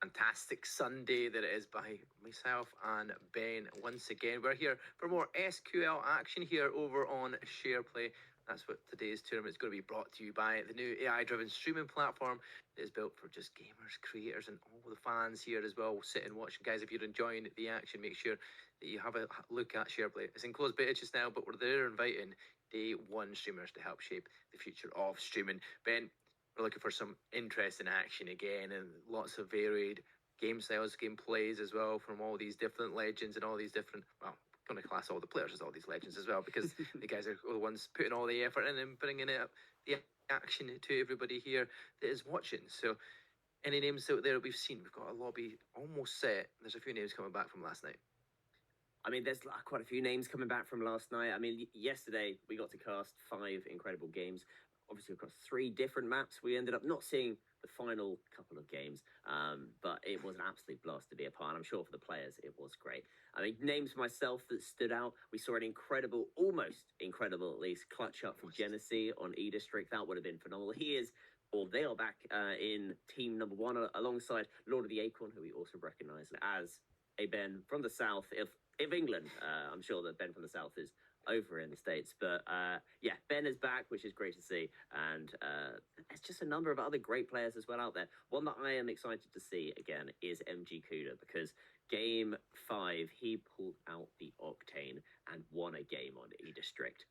fantastic Sunday that it is by myself and Ben once again. We're here for more SQL action here over on SharePlay. That's what today's tournament is going to be brought to you by the new AI-driven streaming platform that is built for just gamers, creators, and all the fans here as well. Sit and watch. Guys, if you're enjoying the action, make sure that you have a look at SharePlay. It's in closed beta just now, but we're there inviting day one streamers to help shape the future of streaming. Ben, we're looking for some interesting action again and lots of varied game styles, game plays as well from all these different legends and all these different, well, going to class all the players as all these legends as well, because the guys are the ones putting all the effort in and bringing it up, the action to everybody here that is watching. So any names out there we've seen? We've got a lobby almost set. There's a few names coming back from last night. I mean, there's quite a few names coming back from last night. I mean, yesterday we got to cast 5 incredible games, obviously across 3 different maps. We ended up not seeing the final couple of games, but it was an absolute blast to be a part. And I'm sure for the players, it was great. I mean, names for myself that stood out. We saw an incredible, almost incredible at least, clutch up from Genesee on E-District. That would have been phenomenal. They are back in team number 1 alongside Lord of the Acorn, who we also recognise as a Ben from the south of England. I'm sure that Ben from the south is over in the States, but yeah, Ben is back, which is great to see, and there's just a number of other great players as well out there. One that I am excited to see again is MG Kuda, because game 5 he pulled out the Octane and won a game on E-District.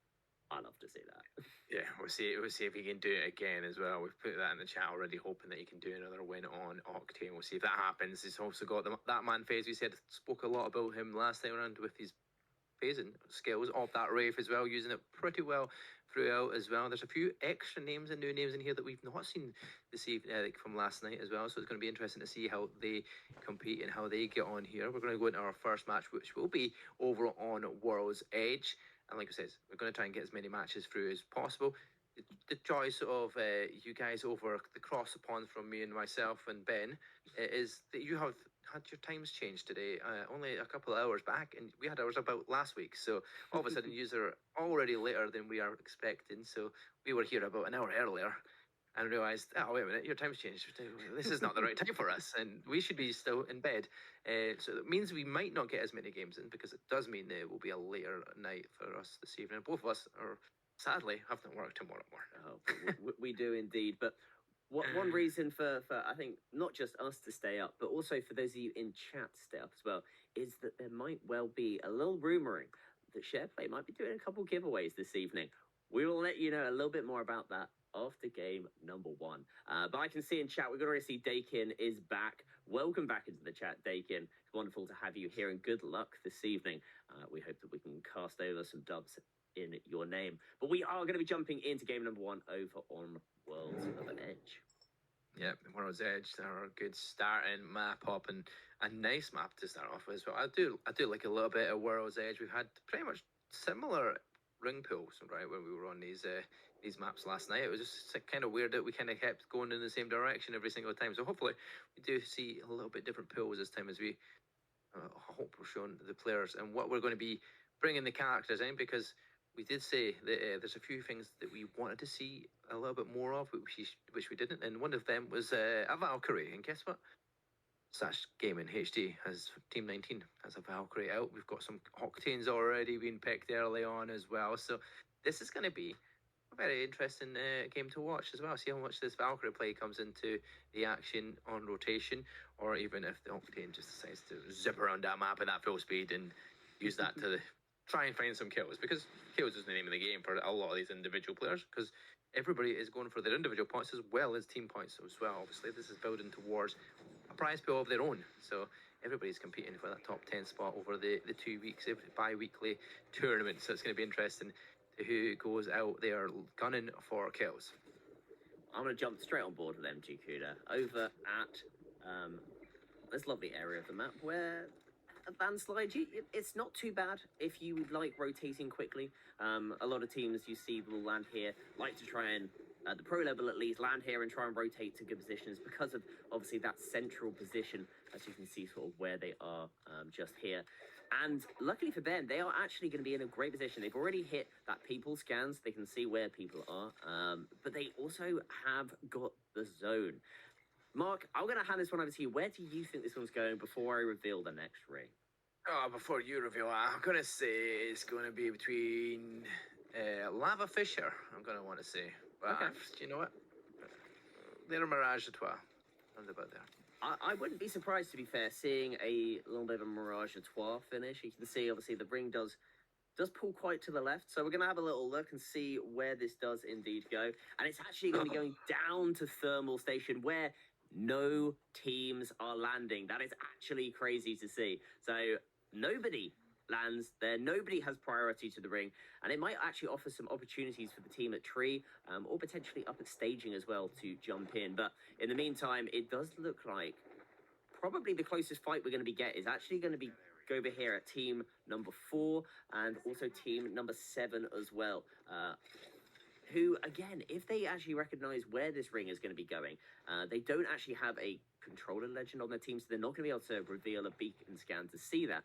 I love to see that. Yeah, we'll see if he can do it again as well. We've put that in the chat already, hoping that he can do another win on Octane. We'll see if that happens. He's also got that man phase. We spoke a lot about him last time around with his phasing skills of that Wraith as well, using it pretty well throughout as well. There's a few extra names and new names in here that we've not seen this evening, from last night as well. So it's going to be interesting to see how they compete and how they get on here. We're going to go into our first match, which will be over on World's Edge. And like I said, we're going to try and get as many matches through as possible. The choice of you guys over the cross the pond from me and myself and Ben is that you have had your times changed today, only a couple of hours back, and we had ours about last week. So all of a sudden, you are already later than we are expecting. So we were here about an hour earlier and realised, oh, wait a minute, your time's changed. This is not the right time for us, and we should be still in bed. So it means we might not get as many games in, because it does mean it will be a later night for us this evening. Both of us are sadly have to work tomorrow morning. Oh, we do indeed. But one reason for I think not just us to stay up, but also for those of you in chat to stay up as well, is that there might well be a little rumouring that SharePlay might be doing a couple giveaways this evening. We will let you know a little bit more about that after game number 1. But I can see in chat, we're going to see Dakin is back. Welcome back into the chat, Dakin. It's wonderful to have you here, and good luck this evening. We hope that we can cast over some dubs in your name. But we are going to be jumping into game number 1 over on Worlds of Edge. Yeah, World's Edge, they're a good starting map up, and a nice map to start off with as well. I do like a little bit of World's Edge. We've had pretty much similar ring pools, right, when we were on these maps last night. It was just kind of weird that we kind of kept going in the same direction every single time. So hopefully we do see a little bit different pools this time, as we hope we're showing the players and what we're going to be bringing the characters in, because we did say that there's a few things that we wanted to see a little bit more of, which we didn't, and one of them was a Valkyrie. And guess what? Sash Gaming HD has Team 19 has a Valkyrie out. We've got some Octanes already being picked early on as well. So this is going to be a very interesting game to watch as well. See how much this Valkyrie play comes into the action on rotation, or even if the Octane just decides to zip around that map at that full speed and use that to try and find some kills, because kills is the name of the game for a lot of these individual players, because everybody is going for their individual points as well as team points as well. Obviously, this is building towards a prize pool of their own, so everybody's competing for that top 10 spot over the 2 weeks, bi-weekly tournament. So it's going to be interesting who goes out there gunning for kills. I'm going to jump straight on board with MG Kuda over at this lovely area of the map where a landslide, it's not too bad if you would like rotating quickly. A lot of teams you see will land here, like to try and, at the pro level at least, land here and try and rotate to good positions because of obviously that central position, as you can see sort of where they are just here. And luckily for them, they are actually going to be in a great position. They've already hit that people scan, so they can see where people are, but they also have got the zone. Mark, I'm going to hand this one over to you. Where do you think this one's going before I reveal the next ring? Oh, before you reveal that, I'm going to say it's going to be between Lava Fisher, I'm going to want to say. But Okay. you know what? They're Mirage à Trois. Round about there. I wouldn't be surprised, to be fair, seeing a little bit of a Mirage à Trois finish. You can see, obviously, the ring does pull quite to the left. So we're going to have a little look and see where this does indeed go. And it's actually going to be going down to Thermal Station, where no teams are landing. That is actually crazy to see. So nobody lands there. Nobody has priority to the ring. And it might actually offer some opportunities for the team at Tree, or potentially up at staging as well to jump in. But in the meantime, it does look like probably the closest fight we're going to get is actually going to be over here at team number 4 and also team number 7 as well. Who, again, if they actually recognize where this ring is going to be going, they don't actually have a controller legend on their team, so they're not going to be able to reveal a beacon scan to see that.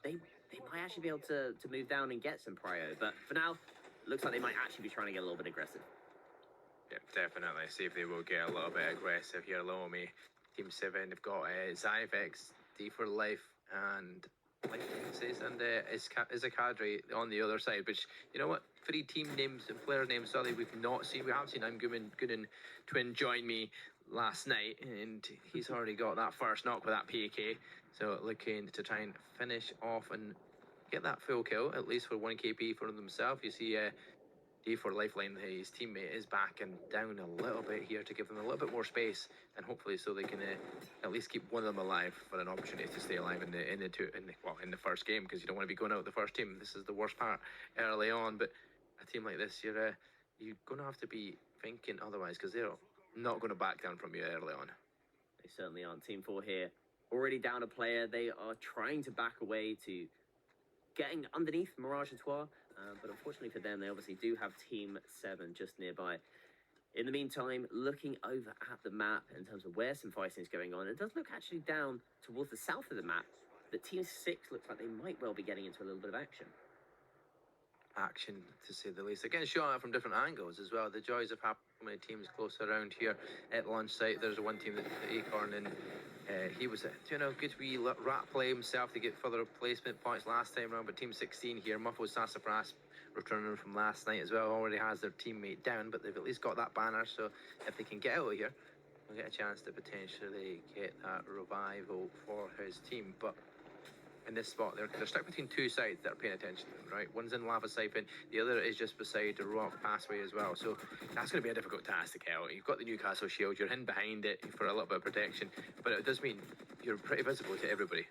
They might actually be able to move down and get some prio, but for now, looks like they might actually be trying to get a little bit aggressive. Yeah, definitely. See if they will get a little bit aggressive here. Louie, Team 7, they've got Zyvex, D for Life, and is a cadre on the other side, which, you know what, 3 team names and player names, sorry, we've not seen. We have seen Gooden Twin join me last night, and he's already got that first knock with that PK. So looking to try and finish off and get that full kill, at least for 1 KP for himself. You see D for Lifeline, his teammate, is back and down a little bit here to give them a little bit more space, and hopefully so they can at least keep one of them alive for an opportunity to stay alive in the first game, because you don't want to be going out the first team. This is the worst part early on, but a team like this, you're going to have to be thinking otherwise, because they're not going to back down from you early on. They certainly aren't. Team 4 here, already down a player. They are trying to back away to getting underneath Mirage à Trois. But unfortunately for them, they obviously do have Team 7 just nearby. In the meantime, looking over at the map in terms of where some fighting is going on, it does look actually down towards the south of the map, but Team 6 looks like they might well be getting into a little bit of action. Action, to say the least. They're getting shot at from different angles as well. The joys of having many teams close around here at launch site. There's one team that Acorn, and he was good wee rat play himself to get further placement points last time around. But Team 16 here, Muffo Sassafras, returning from last night as well, already has their teammate down, but they've at least got that banner. So if they can get out of here, they'll get a chance to potentially get that revival for his team. But in this spot, they're stuck between 2 sides that are paying attention to them, right? One's in Lava Siphon, the other is just beside the rock passway as well. So that's going to be a difficult task to kill. You've got the Newcastle shield, you're in behind it for a little bit of protection, but it does mean you're pretty visible to everybody.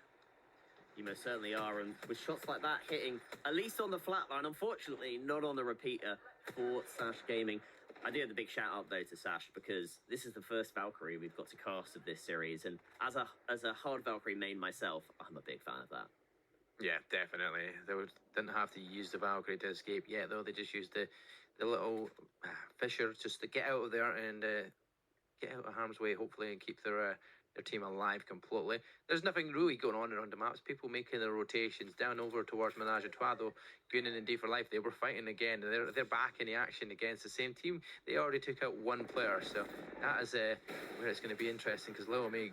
You most certainly are, and with shots like that hitting, at least on the flatline, unfortunately not on the repeater for Sash Gaming. I do have a big shout out though to Sash, because this is the first Valkyrie we've got to cast of this series, and as a hard Valkyrie main myself, I'm a big fan of that. Yeah, definitely. They didn't have to use the Valkyrie to escape yet, though. They just used the little Fisher just to get out of there and get out of harm's way, hopefully, and keep their team alive completely. There's nothing really going on around the maps. People making their rotations down over towards Menage a Trois, though. Gooden and D for Life, they were fighting again. They're back in the action against the same team. They already took out 1 player, so that is where it's going to be interesting, because Louie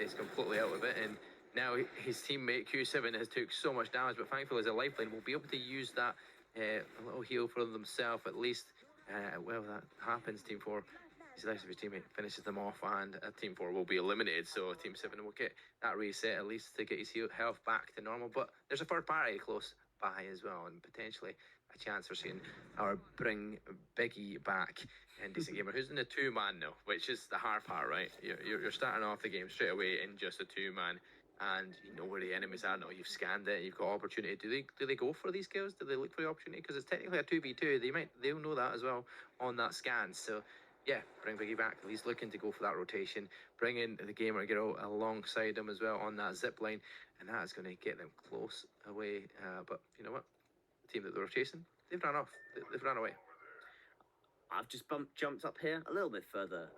is completely out of it, and now his teammate Q7 has took so much damage, but thankfully as a lifeline will be able to use that a little heal for themselves at least. Well, that happens. Team 4, his life of his teammate finishes them off, and Team 4 will be eliminated, so Team 7 will get that reset at least to get his health back to normal. But there's a third party close by as well, and potentially a chance for seeing our bring Biggie back in Decent Gamer, who's in the 2-man now, which is the hard part, right? You're starting off the game straight away in just a 2-man, and you know where the enemies are now. You've scanned it, you've got opportunity. Do they go for these kills? Do they look for the opportunity? Because it's technically a 2v2. They'll know that as well on that scan. So yeah, bring Biggie back. He's looking to go for that rotation, bring in the gamer girl alongside him as well on that zip line, and that is going to get them close away. But you know what? The team that they were chasing, they've run off. They've run away. I've just jumped up here a little bit further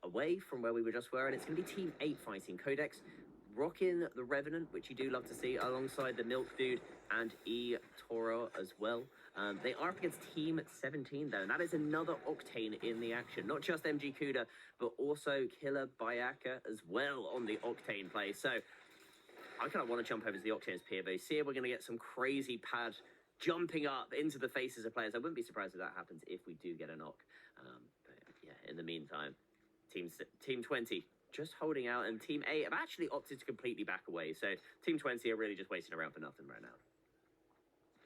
away from where we just were, and it's going to be Team 8 fighting Codex. rocking the Revenant, which you do love to see, alongside the Milk Dude and E Toro as well. They are up against Team 17 though, and that is another Octane in the action. Not just MG Kuda, but also Killer Bayaka as well on the Octane play. So I kind of want to jump over to the Octane's POV. See if we're going to get some crazy pad jumping up into the faces of players. I wouldn't be surprised if that happens if we do get a knock. But yeah, in the meantime, Team 20 just holding out, and Team 8 have actually opted to completely back away. So Team 20 are really just waiting around for nothing right now.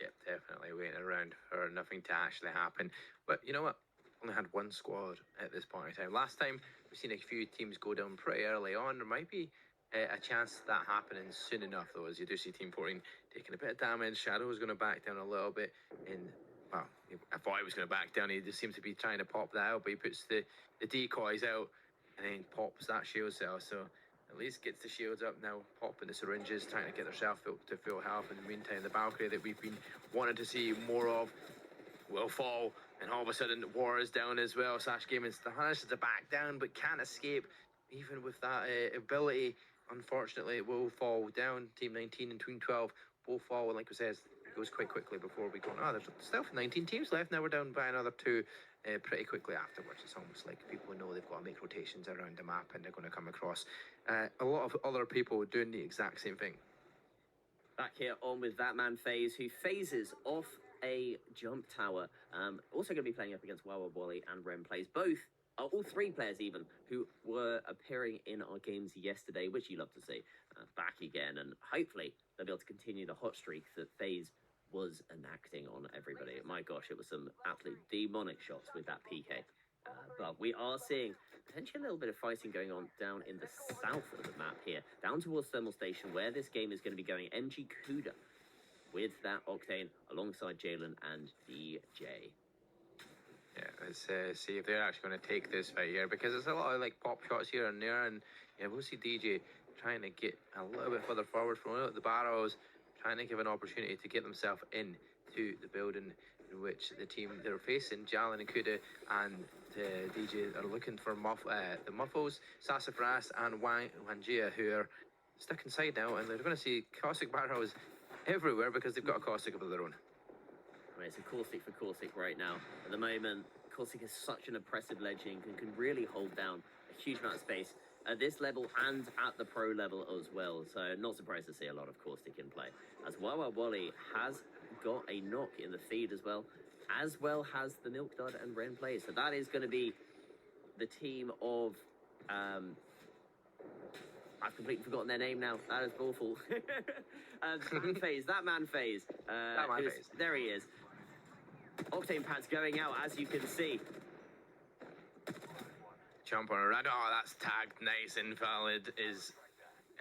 Yep, definitely waiting around for nothing to actually happen. But you know what? Only had one squad at this point in time. Last time, we've seen a few teams go down pretty early on. There might be a chance of that happening soon enough, though, as you do see Team 14 taking a bit of damage. Shadow is going to back down a little bit. Well, I thought he was going to back down. He just seems to be trying to pop that out, but he puts the decoys out and then pops that shield cell. So at least gets the shields up now, popping the syringes, trying to get themselves to full health. In the meantime, the Valkyrie that we've been wanting to see more of will fall, and all of a sudden War is down as well. Sash Gaming manages to back down but can't escape. Even with that ability, unfortunately it will fall down. Team 19 and Team 12 both fall, and like we said, it goes quite quickly before we go, there's still 19 teams left. Now we're down by another 2 pretty quickly afterwards. It's almost like people know they've got to make rotations around the map, and they're going to come across a lot of other people doing the exact same thing. Back here on with that man FaZe, who phases off a jump tower. Also going to be playing up against Wawa Wally and Ren Plays. Both, all 3 players even, who were appearing in our games yesterday, which you love to see, back again. And hopefully they'll be able to continue the hot streak that FaZe was enacting on everybody. My gosh, it was some absolute demonic shots with that PK. But we are seeing potentially a little bit of fighting going on down in the south of the map here, down towards Thermal Station, where this game is going to be going. MG Kuda with that Octane alongside Jalen and DJ. Yeah, let's see if they're actually going to take this fight here, because there's a lot of like pop shots here and there, and yeah, we'll see DJ trying to get a little bit further forward from the barrels, trying to give an opportunity to get themselves into the building in which the team they're facing, Jalen and Kuda and DJ, are looking for the Muffles, Sassafras and Wanjia, who are stuck inside now, and they're going to see caustic barrels everywhere because they've got a caustic of their own. I mean, it's a caustic for caustic right now. At the moment, caustic is such an oppressive legend and can really hold down a huge amount of space at this level and at the pro level as well. So not surprised to see a lot of caustic in play, as Wawa Wally has got a knock in the feed as well has the Milk Dud and Ren Play. So that is going to be the team of I've completely forgotten their name now. That is awful. That man FaZe. There he is. Octane pads going out, as you can see. Jump on around. Oh, that's tagged. Nice. Invalid is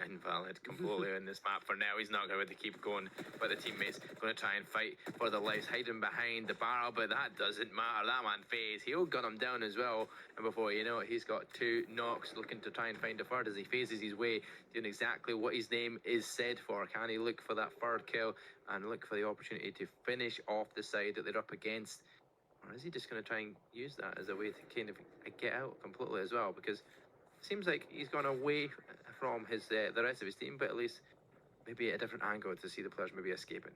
invalid completely in this map for now. He's not going to keep going, but the teammates going to try and fight for their lives, hiding behind the barrel, but that doesn't matter. That man FaZe, he'll gun him down as well, and before you know it, he's got 2 knocks, looking to try and find a third as he phases his way, doing exactly what his name is said for. Can he look for that third kill and look for the opportunity to finish off the side that they're up against, or is he just going to try and use that as a way to kind of get out completely as well? Because it seems like he's gone away from his the rest of his team, but at least maybe a different angle to see the players maybe escaping.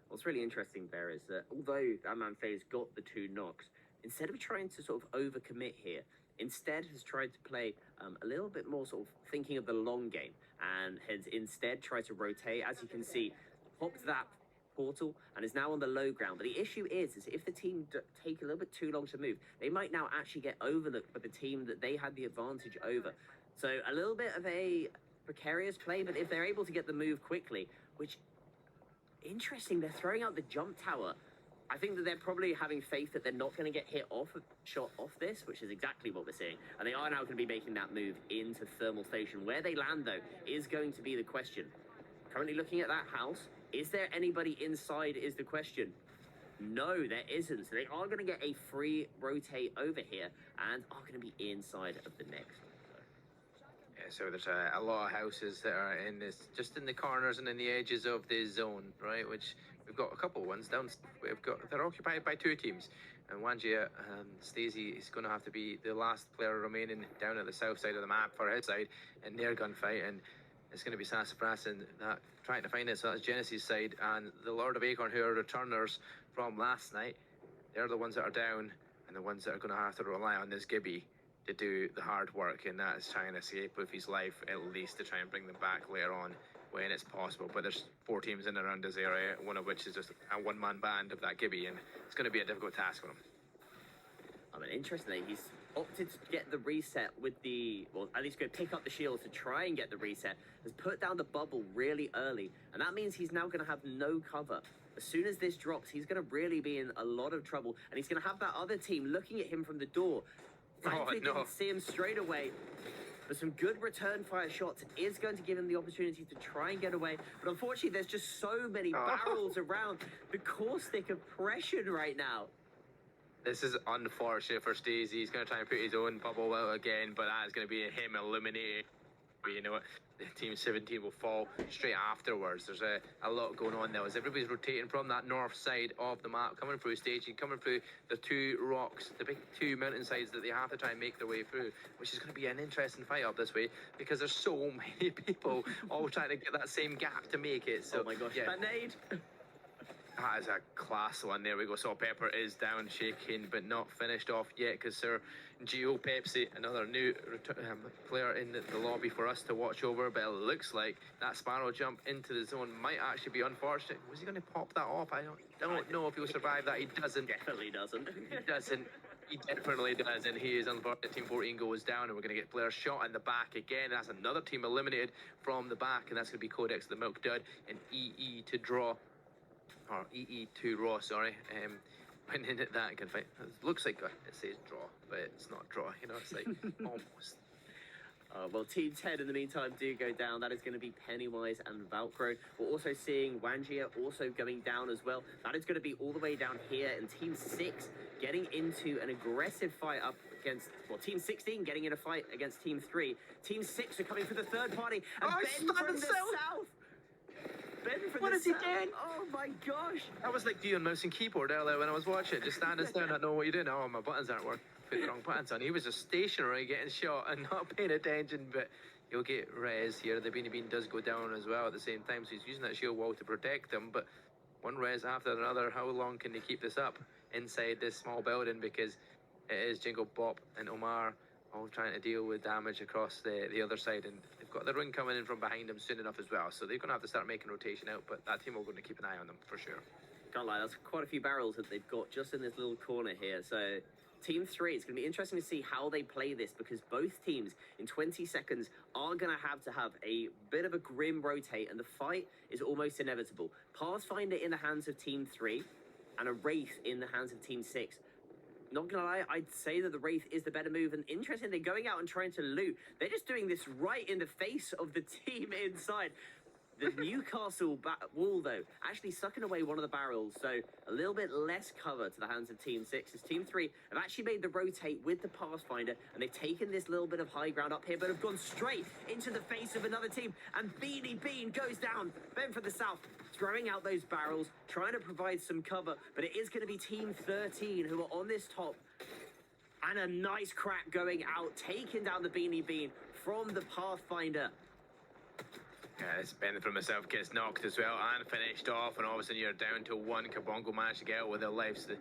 What's really interesting there is that although that man FaZe got the 2 knocks, instead of trying to sort of overcommit here, instead has tried to play a little bit more sort of thinking of the long game, and has instead tried to rotate. As you can see, popped that portal and is now on the low ground. But the issue is if the team take a little bit too long to move, they might now actually get overlooked by the team that they had the advantage over. So a little bit of a precarious play, but if they're able to get the move quickly, which, interesting, they're throwing out the jump tower. I think that they're probably having faith that they're not going to get shot off this, which is exactly what we're seeing. And they are now going to be making that move into Thermal Station. Where they land, though, is going to be the question. Currently looking at that house, is there anybody inside is the question. No, there isn't. So they are going to get a free rotate over here and are going to be inside of the next. Yeah, so there's a lot of houses that are in this, just in the corners and in the edges of the zone, right? Which we've got a couple of ones down. They're occupied by 2 teams, and Wanjia and Stacey is going to have to be the last player remaining down at the south side of the map for his side in their gunfight. And it's going to be Sassafras and that trying to find it. So that's Genesis' side, and the Lord of Acorn, who are returners from last night, they're the ones that are down, and the ones that are going to have to rely on this Gibby to do the hard work, and that is trying to escape with his life at least to try and bring them back later on when it's possible. But there's 4 teams in and around this area, one of which is just a one-man band of that Gibby, and it's going to be a difficult task for him. I mean, interestingly, he's opted to get the reset with the, well, at least go pick up the shield to try and get the reset, has put down the bubble really early, and that means he's now going to have no cover. As soon as this drops, he's going to really be in a lot of trouble, and he's going to have that other team looking at him from the door. Thankfully, didn't see him straight away, but some good return fire shots is going to give him the opportunity to try and get away. But unfortunately, there's just so many barrels around. The caustic oppression right now. This is unfortunate for Stacey. He's going to try and put his own bubble out again, but that is going to be him eliminated. You know what? The team 17 will fall straight afterwards. There's a lot going on now as everybody's rotating from that north side of the map, coming through staging, coming through the 2 rocks, the big 2 mountainsides that they have to try and make their way through, which is going to be an interesting fight up this way because there's so many people all trying to get that same gap to make it. So, oh my gosh, yeah. that nade! That is a class one. There we go. Salt Pepper is down, shaking, but not finished off yet because Sir Geo Pepsi, another new player in the lobby for us to watch over. But it looks like that spiral jump into the zone might actually be unfortunate. Was he going to pop that off? I don't know if he'll survive that. He doesn't. Definitely doesn't. He doesn't. He definitely does, and he is unfortunate. Team 14 goes down, and we're going to get players shot in the back again. That's another team eliminated from the back, and that's going to be Codex the Milk Dud and EE to draw. Or EE to Raw, sorry. Went in at that good fight. It looks like it says draw, but it's not draw. You know, it's like almost. Well, Team 10 in the meantime do go down. That is going to be Pennywise and Valkyro. We're also seeing Wangia also going down as well. That is going to be all the way down here. And Team 6 getting into an aggressive fight up against, well, Team 16 getting in a fight against Team 3. Team 6 are coming for the third party. And Ben from the south. Ben from what the is he south. doing? Oh my gosh. That was like doing mouse and keyboard earlier when I was watching. Just standing still, not knowing what you're doing. Oh, my buttons aren't working. Put the wrong buttons on. He was just stationary getting shot and not paying attention, but he'll get res here. The Beanie Bean does go down as well at the same time, so he's using that shield wall to protect them, but one res after another. How long can they keep this up inside this small building? Because it is Jingle Bop and Omar all trying to deal with damage across the other side, and they've got the ring coming in from behind them soon enough as well, so they're going to have to start making rotation out, but that team will going to keep an eye on them for sure. Can't lie, that's quite a few barrels that they've got just in this little corner here. So Team 3, it's going to be interesting to see how they play this, because both teams in 20 seconds are going to have a bit of a grim rotate, and the fight is almost inevitable. Pathfinder in the hands of Team 3 and a Wraith in the hands of Team 6. Not gonna lie, I'd say that the Wraith is the better move, and interesting, they're going out and trying to loot. They're just doing this right in the face of the team inside. The Newcastle wall, though, actually sucking away one of the barrels, so a little bit less cover to the hands of Team 6, as Team 3 have actually made the rotate with the Pathfinder, and they've taken this little bit of high ground up here, but have gone straight into the face of another team, and Beanie Bean goes down. Ben from the south, throwing out those barrels, trying to provide some cover, but it is going to be Team 13 who are on this top, and a nice crack going out, taking down the Beanie Bean from the Pathfinder. Yeah, it's Ben from himself gets knocked as well and finished off, and all of a sudden you're down to 1. Kabongo managed to get out with their lives. The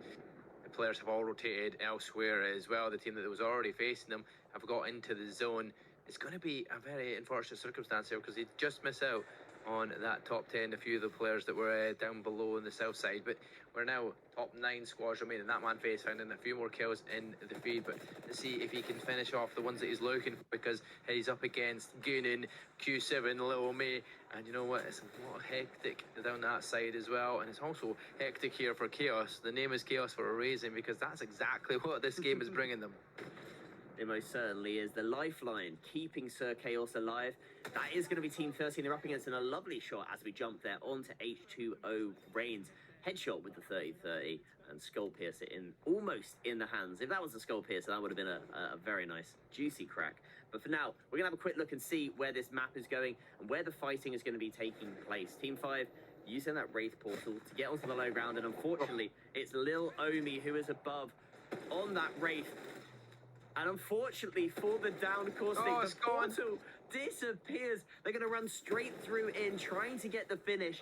players have all rotated elsewhere as well. The team that was already facing them have got into the zone. It's going to be a very unfortunate circumstance here because they just miss out on that top 10, a few of the players that were down below on the south side, but we're now top 9 squads remaining. That man face finding a few more kills in the feed, but to see if he can finish off the ones that he's looking for, because he's up against Goonin, Q7, Lil May, and you know what, it's a lot hectic down that side as well, and it's also hectic here for Chaos. The name is Chaos for a reason, because that's exactly what this game is bringing them. It most certainly is. The lifeline keeping Sir Chaos alive. That is going to be Team 13. They're up against in a lovely shot as we jump there onto H2O Reigns. Headshot with the 30-30 and Skull Piercer in almost in the hands. If that was a Skull Piercer, that would have been a very nice, juicy crack. But for now, we're going to have a quick look and see where this map is going and where the fighting is going to be taking place. Team 5 using that Wraith portal to get onto the low ground, and unfortunately, it's Lil Omi who is above on that Wraith. And unfortunately for the down caustic, the portal disappears. They're going to run straight through in, trying to get the finish.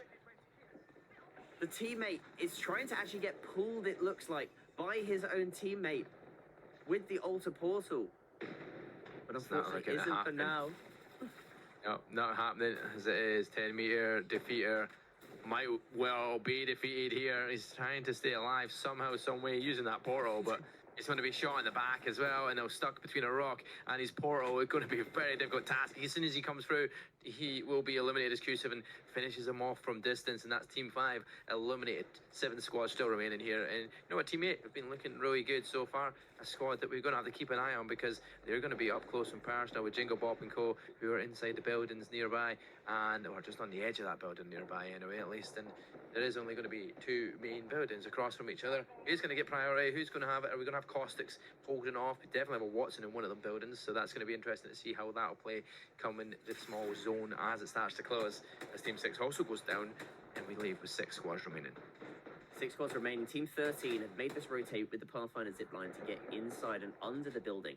The teammate is trying to actually get pulled, it looks like, by his own teammate with the altar portal. But unfortunately, it isn't for now. No, not happening as it is. 10-meter defeater might well be defeated here. He's trying to stay alive somehow, some way, using that portal, but he's going to be shot in the back as well, and they're stuck between a rock and his portal. It's going to be a very difficult task. As soon as he comes through, he will be eliminated as Q7 finishes him off from distance, and that's Team 5 eliminated. 7 squads still remaining here, and you know what, Team 8 have been looking really good so far. A squad that we're going to have to keep an eye on because they're going to be up close and personal with Jingle Bob and Co, who are inside the buildings nearby, and or just on the edge of that building nearby anyway, at least. And there is only going to be 2 main buildings across from each other. Who's going to get priority? Who's going to have it? Are we going to have Caustics holding off? We definitely have a Watson in one of them buildings, so that's going to be interesting to see how that'll play coming the small zone as it starts to close. As Team 6 also goes down, and we leave with 6 squads remaining. 6 squads remaining. Team 13 have made this rotate with the Pathfinder zipline to get inside and under the building.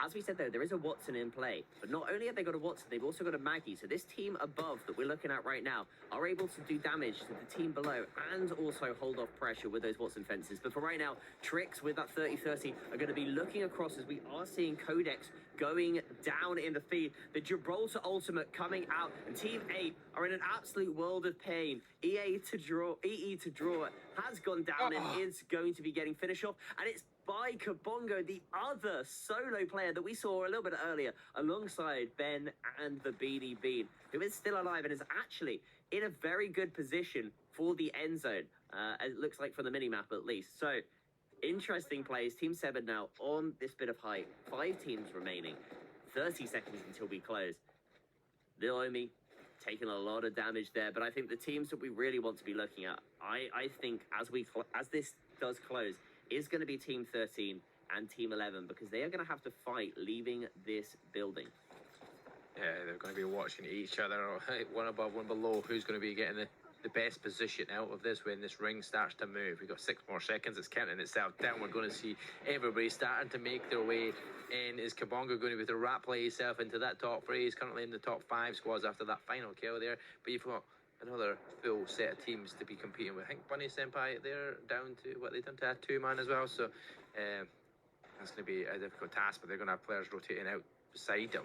As we said, though, there is a Watson in play. But not only have they got a Watson, they've also got a Maggie. So this team above that we're looking at right now are able to do damage to the team below and also hold off pressure with those Watson fences. But for right now, Tricks with that 30-30 are going to be looking across as we are seeing Codex going down in the feed. The Gibraltar Ultimate coming out, and Team 8 are in an absolute world of pain. EE to draw has gone down and is going to be getting finished off, and it's by Kabongo, the other solo player that we saw a little bit earlier, alongside Ben and the Beanie Bean, who is still alive and is actually in a very good position for the end zone. It looks like from the mini-map at least. So, interesting plays. Team 7 now on this bit of height. 5 teams remaining. 30 seconds until we close. Louie taking a lot of damage there, but I think the teams that we really want to be looking at, I think as this does close, is going to be Team 13 and Team 11, because they are going to have to fight leaving this building. Yeah, they're going to be watching each other, one above, one below. Who's going to be getting the best position out of this when this ring starts to move? We've got 6 more seconds. It's counting itself down. We're going to see everybody starting to make their way in. Is Kabongo going to be able to rat play himself into that top 3? He's currently in the top 5 squads after that final kill there. But you've got another full set of teams to be competing with. I think Bunny Senpai, they're down to, what, they done to a 2-man as well, so that's going to be a difficult task, but they're going to have players rotating out beside them,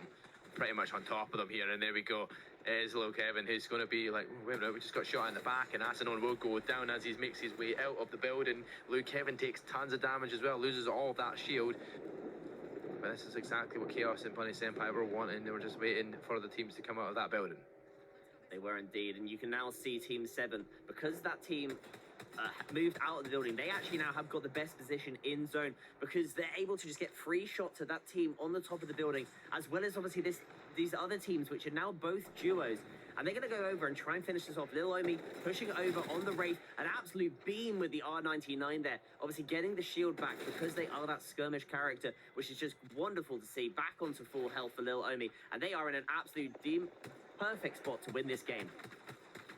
pretty much on top of them here, and there we go. Is Lil Kevin, who's going to be like, wait a minute, we just got shot in the back, and Asanon will go down as he makes his way out of the building. Luke Kevin takes tons of damage as well, loses all of that shield. But this is exactly what Chaos and Bunny Senpai were wanting. They were just waiting for the teams to come out of that building. They were indeed, and you can now see Team 7, because that team moved out of the building, they actually now have got the best position in zone, because they're able to just get free shots at that team on the top of the building, as well as obviously these other teams, which are now both duos. And they're going to go over and try and finish this off. Louie pushing over on the Wraith, an absolute beam with the R99 there. Obviously getting the shield back because they are that skirmish character, which is just wonderful to see. Back onto full health for Louie, and they are in an absolute perfect spot to win this game.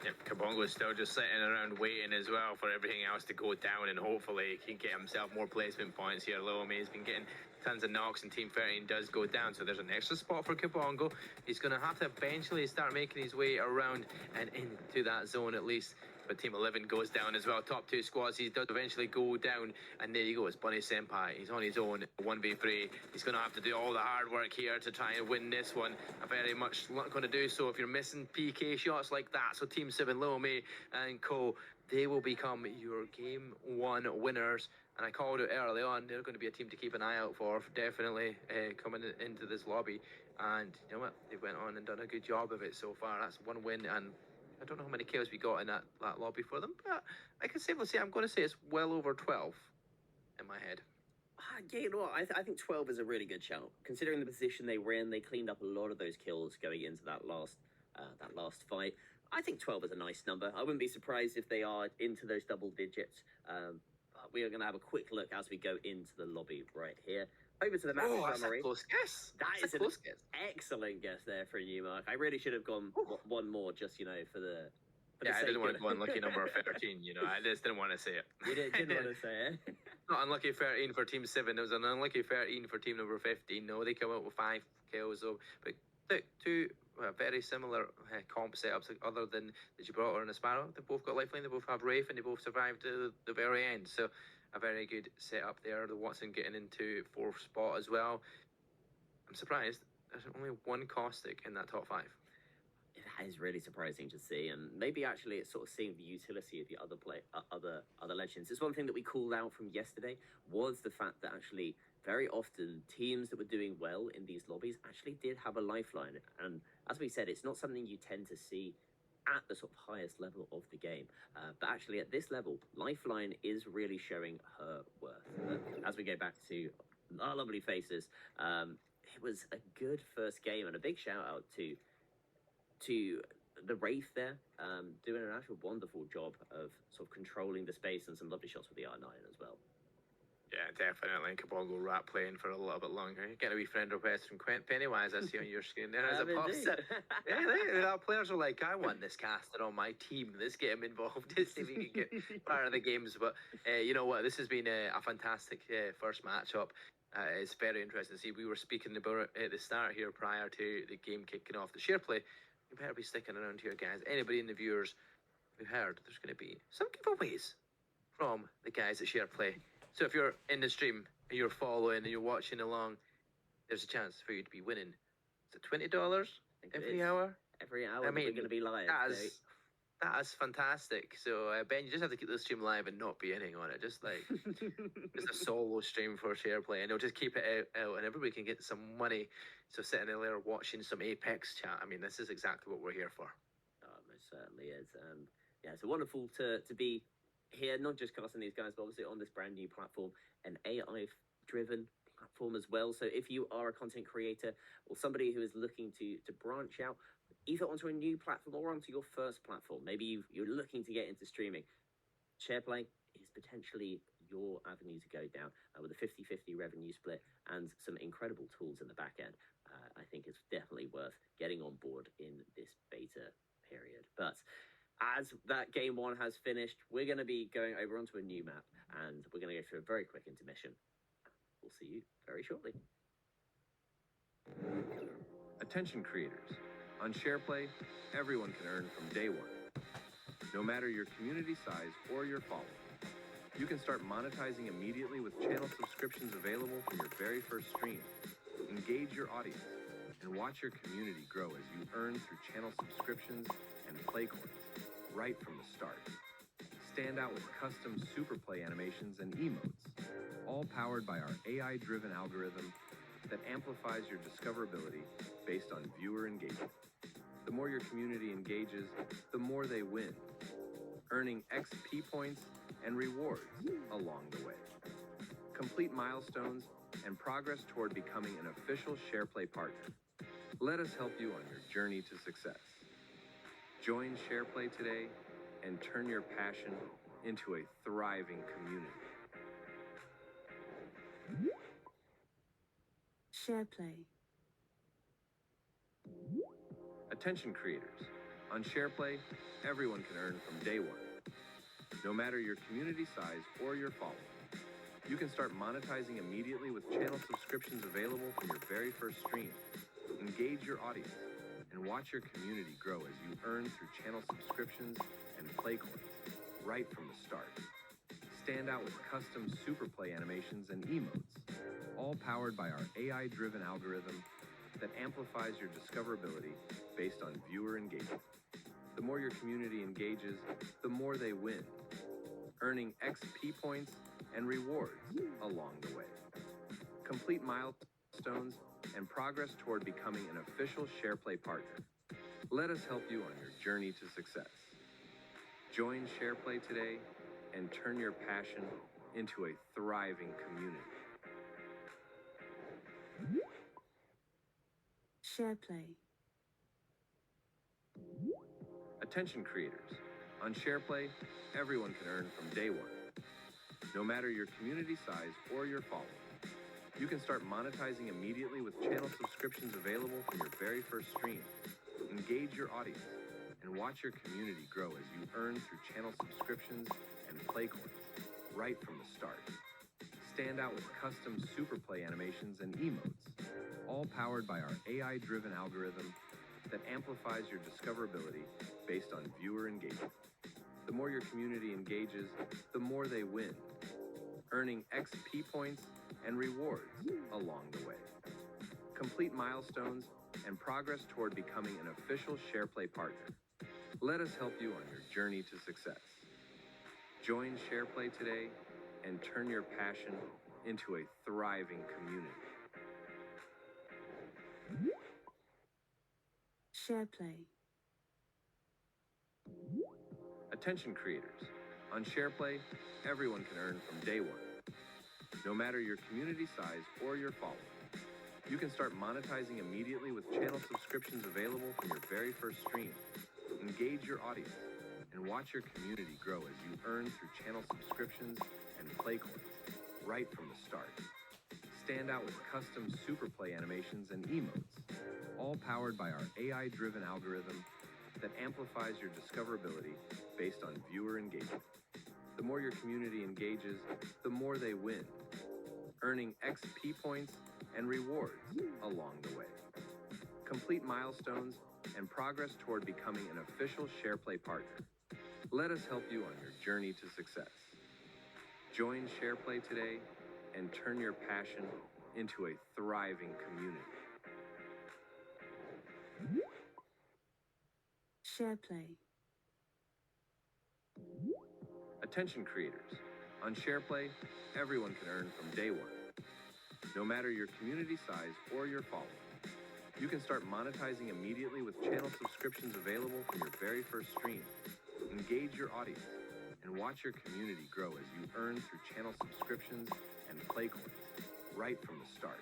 Yep, Kabongo is still just sitting around waiting as well for everything else to go down, and hopefully he can get himself more placement points here. Louie has been getting tons of knocks, and Team 13 does go down, so there's an extra spot for Kabongo. He's going to have to eventually start making his way around and into that zone at least. But Team 11 goes down as well. Top 2 squads, he does eventually go down. And there you go, it's Bunny Senpai. He's on his own, 1v3. He's going to have to do all the hard work here to try and win this one. Very much not going to do so if you're missing PK shots like that. So Team 7, Louie and Co, they will become your Game 1 winners. And I called it early on, they're going to be a team to keep an eye out for, definitely coming into this lobby. And you know what? They went on and done a good job of it so far. That's 1 win, and I don't know how many kills we got in that lobby for them, but I can safely say I'm going to say it's well over 12 in my head. Yeah, you know what? I think 12 is a really good shout. Considering the position they were in, they cleaned up a lot of those kills going into that last fight. I think 12 is a nice number. I wouldn't be surprised if they are into those double digits. But we are going to have a quick look as we go into the lobby right here. Over to the match summary. That's a close guess. That is a close guess. Excellent guess there for a new mark. I really should have gone one more, just for the. Yeah, I didn't want to go unlucky number 13. I just didn't want to say it. You didn't want to say it. Not unlucky 13 for Team 7. It was an unlucky 13 for Team number 15. No, they come out with 5 kills. So, but two very similar comp setups, other than the Gibraltar and the Sparrow. They both got lifeline, they both have Wraith, and they both survived to the very end. So a very good setup there. The Watson getting into fourth spot as well. I'm surprised there's only one caustic in that top five. That is really surprising to see, and maybe actually it's sort of seeing the utility of the other legends. It's one thing that we called out from yesterday was the fact that actually very often teams that were doing well in these lobbies actually did have a lifeline, and as we said, it's not something you tend to see at the sort of highest level of the game, but actually at this level, lifeline is really showing her worth. As we go back to our lovely faces, it was a good first game, and a big shout out to the Wraith there, doing an actual wonderful job of sort of controlling the space, and some lovely shots with the R9 as well. Yeah, definitely. Kabongo Rat playing for a little bit longer. You're getting a wee friend request from Pennywise, I see on your screen there as it pops in. Yeah, our players are like, I want this caster on my team. Let's get him involved to see if he can get part of the games. But you know what? This has been a fantastic first matchup. It's very interesting to see. We were speaking about it at the start here prior to the game kicking off. The SharePlay, you better be sticking around here, guys. Anybody in the viewers who heard, there's going to be some giveaways from the guys at SharePlay. So if you're in the stream and you're following and you're watching along, there's a chance for you to be winning. Is it $20 every hour? Every hour, I mean, we're going to be live. That is fantastic. So Ben, you just have to keep the stream live and not be anything on it. Just like just a solo stream for SharePlay, and they'll just keep it out, and everybody can get some money. So sitting there watching some Apex chat. I mean, this is exactly what we're here for. Oh, most certainly is. Yeah, it's wonderful to be here, not just casting these guys, but obviously on this brand new platform, an AI-driven platform as well. So if you are a content creator or somebody who is looking to branch out, either onto a new platform or onto your first platform, maybe you're looking to get into streaming, SharePlay is potentially your avenue to go down with a 50-50 revenue split and some incredible tools in the back end. I think it's definitely worth getting on board in this beta period. But as that game one has finished, we're going to be going over onto a new map, and we're going to go through a very quick intermission. We'll see you very shortly. Attention creators. On SharePlay, everyone can earn from day one. No matter your community size or your following, you can start monetizing immediately with channel subscriptions available from your very first stream. Engage your audience and watch your community grow as you earn through channel subscriptions and play coins right from the start. Stand out with custom super play animations and emotes, all powered by our AI-driven algorithm that amplifies your discoverability based on viewer engagement. The more your community engages, the more they win, earning XP points and rewards along the way. Complete milestones and progress toward becoming an official SharePlay partner. Let us help you on your journey to success. Join SharePlay today and turn your passion into a thriving community. SharePlay. Attention creators. On SharePlay, everyone can earn from day one. No matter your community size or your following, you can start monetizing immediately with channel subscriptions available from your very first stream. Engage your audience and watch your community grow as you earn through channel subscriptions and play coins right from the start. Stand out with custom super play animations and emotes, all powered by our AI-driven algorithm that amplifies your discoverability based on viewer engagement. The more your community engages, the more they win, earning XP points and rewards along the way. Complete milestones and progress toward becoming an official SharePlay partner. Let us help you on your journey to success. Join SharePlay today and turn your passion into a thriving community. SharePlay. Attention creators. On SharePlay, everyone can earn from day one. No matter your community size or your following, you can start monetizing immediately with channel subscriptions available from your very first stream. Engage your audience and watch your community grow as you earn through channel subscriptions and play coins right from the start. Stand out with custom super play animations and emotes, all powered by our AI-driven algorithm that amplifies your discoverability based on viewer engagement. The more your community engages, the more they win, earning XP points and rewards along the way. Complete milestones and progress toward becoming an official SharePlay partner. Let us help you on your journey to success. Join SharePlay today and turn your passion into a thriving community. SharePlay. Attention creators. On SharePlay, everyone can earn from day one. No matter your community size or your following, you can start monetizing immediately with channel subscriptions available from your very first stream. Engage your audience and watch your community grow as you earn through channel subscriptions and play coins right from the start. Stand out with custom super play animations and emotes, all powered by our AI-driven algorithm that amplifies your discoverability based on viewer engagement. The more your community engages, the more they win, earning XP points and rewards along the way. Complete milestones and progress toward becoming an official SharePlay partner. Let us help you on your journey to success. Join SharePlay today and turn your passion into a thriving community. SharePlay. Attention creators. On SharePlay, everyone can earn from day one. No matter your community size or your following, you can start monetizing immediately with channel subscriptions available from your very first stream. Engage your audience and watch your community grow as you earn through channel subscriptions and play coins right from the start.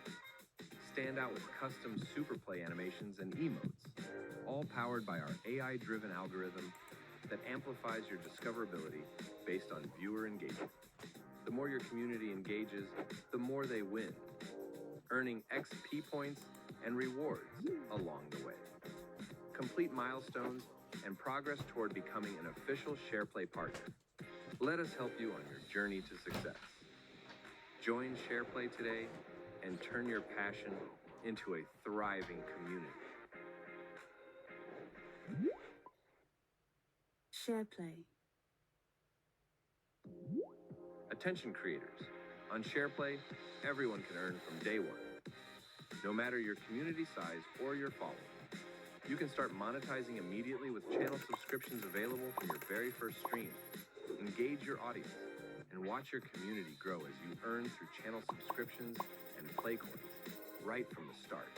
Stand out with custom super play animations and emotes, all powered by our AI-driven algorithm that amplifies your discoverability based on viewer engagement. The more your community engages, the more they win, earning XP points and rewards along the way. Complete milestones and progress toward becoming an official SharePlay partner. Let us help you on your journey to success. Join SharePlay today and turn your passion into a thriving community. SharePlay. Attention creators. On SharePlay, everyone can earn from day one. No matter your community size or your following, you can start monetizing immediately with channel subscriptions available from your very first stream. Engage your audience and watch your community grow as you earn through channel subscriptions and play coins right from the start.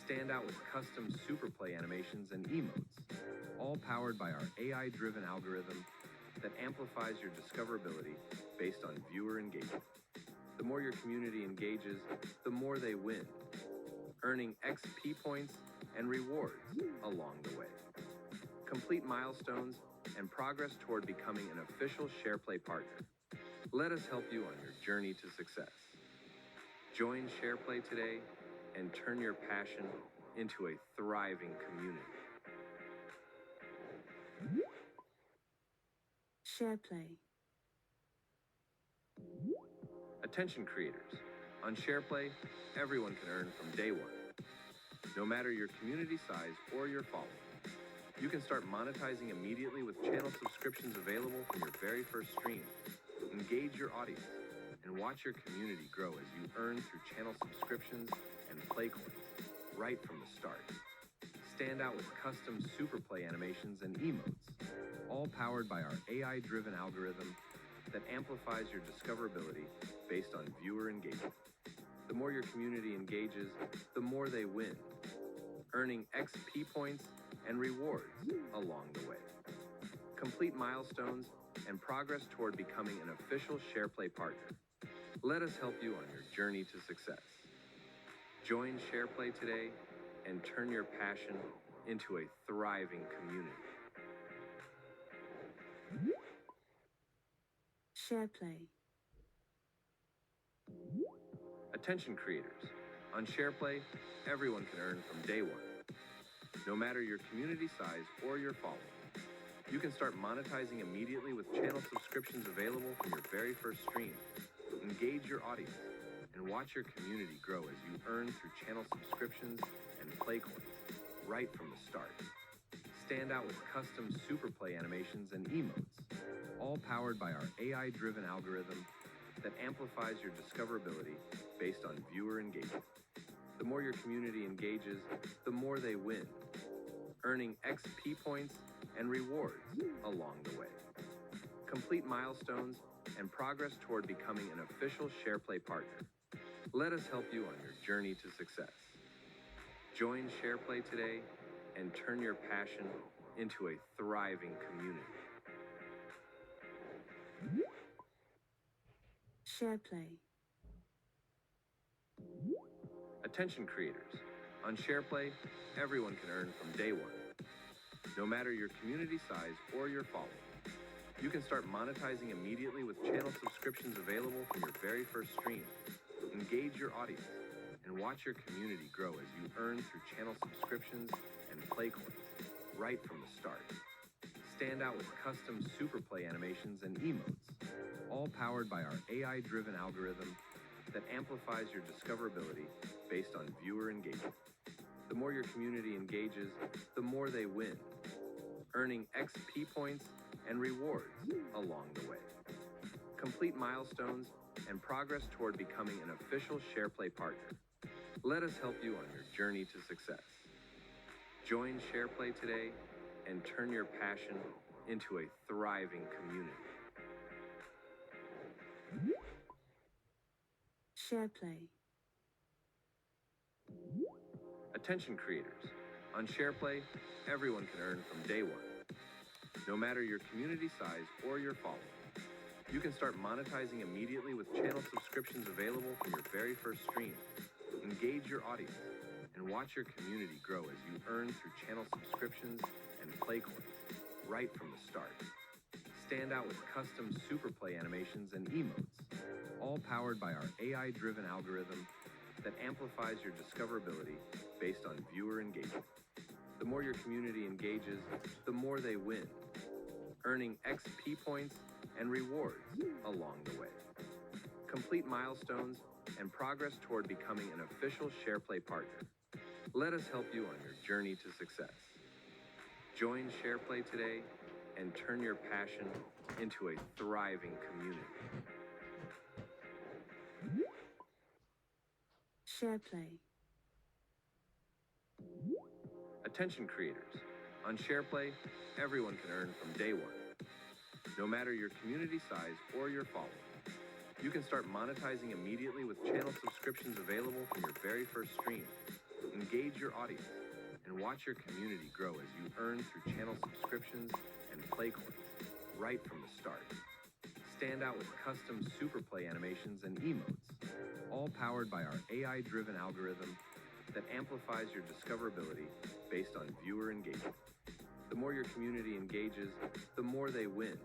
Stand out with custom super play animations and emotes, all powered by our AI-driven algorithm that amplifies your discoverability based on viewer engagement. The more your community engages, the more they win, earning XP points and rewards along the way. Complete milestones and progress toward becoming an official SharePlay partner. Let us help you on your journey to success. Join SharePlay today and turn your passion into a thriving community. SharePlay. Attention creators. On SharePlay, everyone can earn from day one. No matter your community size or your following, you can start monetizing immediately with channel subscriptions available from your very first stream. Engage your audience and watch your community grow as you earn through channel subscriptions and play coins right from the start. Stand out with custom super play animations and emotes, all powered by our AI-driven algorithm that amplifies your discoverability based on viewer engagement. The more your community engages, the more they win, earning XP points and rewards along the way. Complete milestones and progress toward becoming an official SharePlay partner. Let us help you on your journey to success. Join SharePlay today and turn your passion into a thriving community. SharePlay. Attention creators. On SharePlay, everyone can earn from day one. No matter your community size or your following, you can start monetizing immediately with channel subscriptions available from your very first stream. Engage your audience and watch your community grow as you earn through channel subscriptions and play coins right from the start. Stand out with custom super play animations and emotes, all powered by our AI-driven algorithm that amplifies your discoverability based on viewer engagement. The more your community engages, the more they win, earning XP points and rewards along the way. Complete milestones and progress toward becoming an official SharePlay partner. Let us help you on your journey to success. Join SharePlay today and turn your passion into a thriving community. SharePlay. Attention creators. On SharePlay, everyone can earn from day one. No matter your community size or your following, you can start monetizing immediately with channel subscriptions available from your very first stream. Engage your audience and watch your community grow as you earn through channel subscriptions and play coins right from the start. Stand out with custom super play animations and emotes, all powered by our AI-driven algorithm that amplifies your discoverability based on viewer engagement. The more your community engages, the more they win, earning XP points and rewards along the way. Complete milestones and progress toward becoming an official SharePlay partner. Let us help you on your journey to success. Join SharePlay today and turn your passion into a thriving community. SharePlay. Attention creators. On SharePlay, everyone can earn from day one. No matter your community size or your following, you can start monetizing immediately with channel subscriptions available from your very first stream. Engage your audience and watch your community grow as you earn through channel subscriptions and play coins right from the start. Stand out with custom super play animations and emotes, all powered by our AI-driven algorithm that amplifies your discoverability based on viewer engagement. The more your community engages, the more they win, earning XP points and rewards along the way. Complete milestones and progress toward becoming an official SharePlay partner. Let us help you on your journey to success. Join SharePlay today and turn your passion into a thriving community. SharePlay. Attention creators. On SharePlay, everyone can earn from day one. No matter your community size or your following, you can start monetizing immediately with channel subscriptions available from your very first stream. Engage your audience and watch your community grow as you earn through channel subscriptions and play coins right from the start. Stand out with custom super play animations and emotes, all powered by our AI-driven algorithm that amplifies your discoverability based on viewer engagement. The more your community engages, the more they win,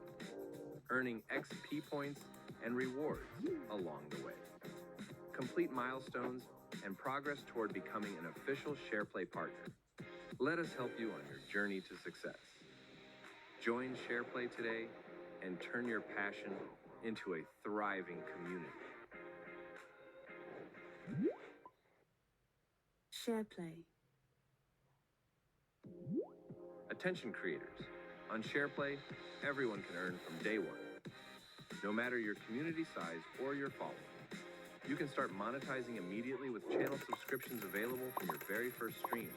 earning XP points and rewards along the way. Complete milestones and progress toward becoming an official SharePlay partner. Let us help you on your journey to success. Join SharePlay today and turn your passion into a thriving community. SharePlay. Attention creators. On SharePlay, everyone can earn from day one. No matter your community size or your following, you can start monetizing immediately with channel subscriptions available from your very first stream.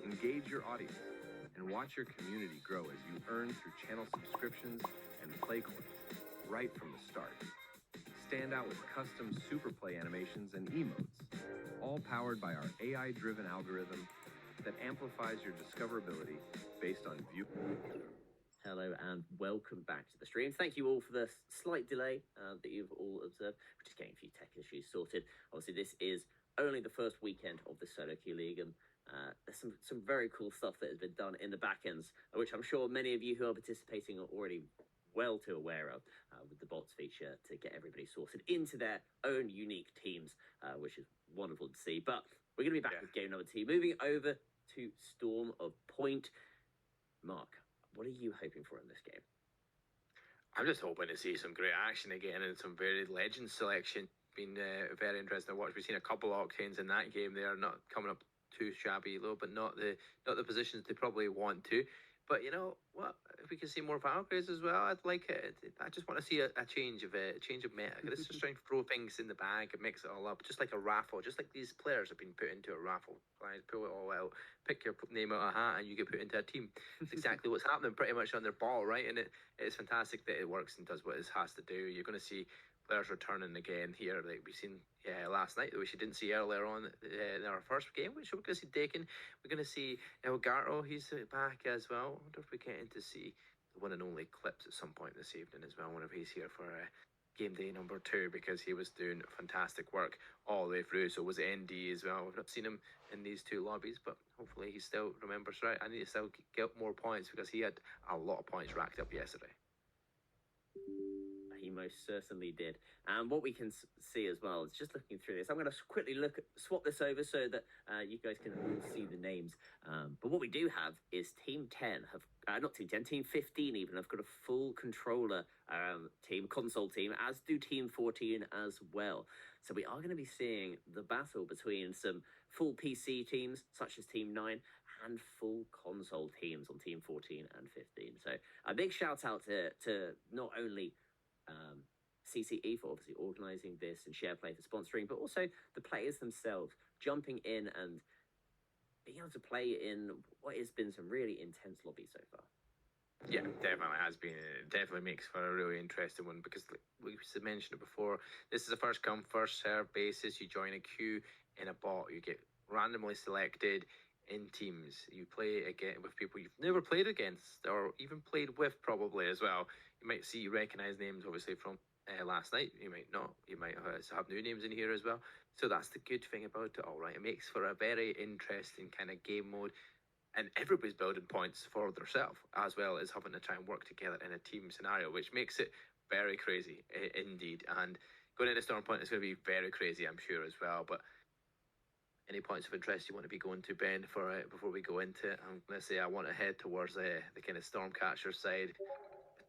Engage your audience and watch your community grow as you earn through channel subscriptions and play coins right from the start. Stand out with custom super play animations and emotes, all powered by our AI-driven algorithm that amplifies your discoverability based on view. Hello and welcome back to the stream. Thank you all for the slight delay that you've all observed. We're just getting a few tech issues sorted. Obviously, this is only the first weekend of the Solo Queue League, and there's some very cool stuff that has been done in the back ends, which I'm sure many of you who are participating are already well too aware of, with the bots feature to get everybody sorted into their own unique teams, which is wonderful to see. But we're going to be back with game number 2. Moving over to Storm of Point. Mark, what are you hoping for in this game? I'm just hoping to see some great action again and some very legend selection. been very interesting to watch. We've seen a couple of octanes in that game. They are not coming up too shabby low, but not the positions they probably want to. But you know what? If we can see more Valkyries as well, I'd like it. I just want to see a change of meta. Let's just try and throw things in the bag and mix it all up, just like a raffle. Just like these players have been put into a raffle. Right? Pull it all out, pick your name out of a hat, and you get put into a team. It's exactly what's happening, pretty much on their ball, right? And it's fantastic that it works and does what it has to do. You're going to see players returning again here, like we've seen last night, which you didn't see earlier on in our first game, which we're going to see Dakin. We're going to see Elgato, he's back as well. I wonder if we get to see the one and only Clips at some point this evening as well, whenever he's here for game day number 2, because he was doing fantastic work all the way through. So was ND as well. We've not seen him in these 2 lobbies, but hopefully he still remembers. Right, I need to still get more points, because he had a lot of points racked up yesterday. He most certainly did. And what we can see as well is, just looking through this, I'm going to quickly swap this over so that you guys can all see the names. But what we do have is Team 10 have, not Team 10, Team 15 even, have got a full controller console team, as do Team 14 as well. So we are going to be seeing the battle between some full PC teams, such as Team 9, and full console teams on Team 14 and 15. So a big shout out to not only CCE for obviously organising this, and SharePlay for sponsoring, but also the players themselves jumping in and being able to play in what has been some really intense lobbies so far. Yeah, definitely has been. It definitely makes for a really interesting one, because we mentioned it before. This is a first come, first serve basis. You join a queue in a bot. You get randomly selected in teams. You play again with people you've never played against, or even played with, probably as well. You might recognize names obviously from last night. You might not. You might have new names in here as well. So that's the good thing about it all, right? It makes for a very interesting kind of game mode, and everybody's building points for themselves, as well as having to try and work together in a team scenario, which makes it very crazy indeed. And going into Storm Point is going to be very crazy, I'm sure, as well. But any points of interest you want to be going to, Ben, for before we go into it? I'm going to say I want to head towards the kind of Stormcatcher side,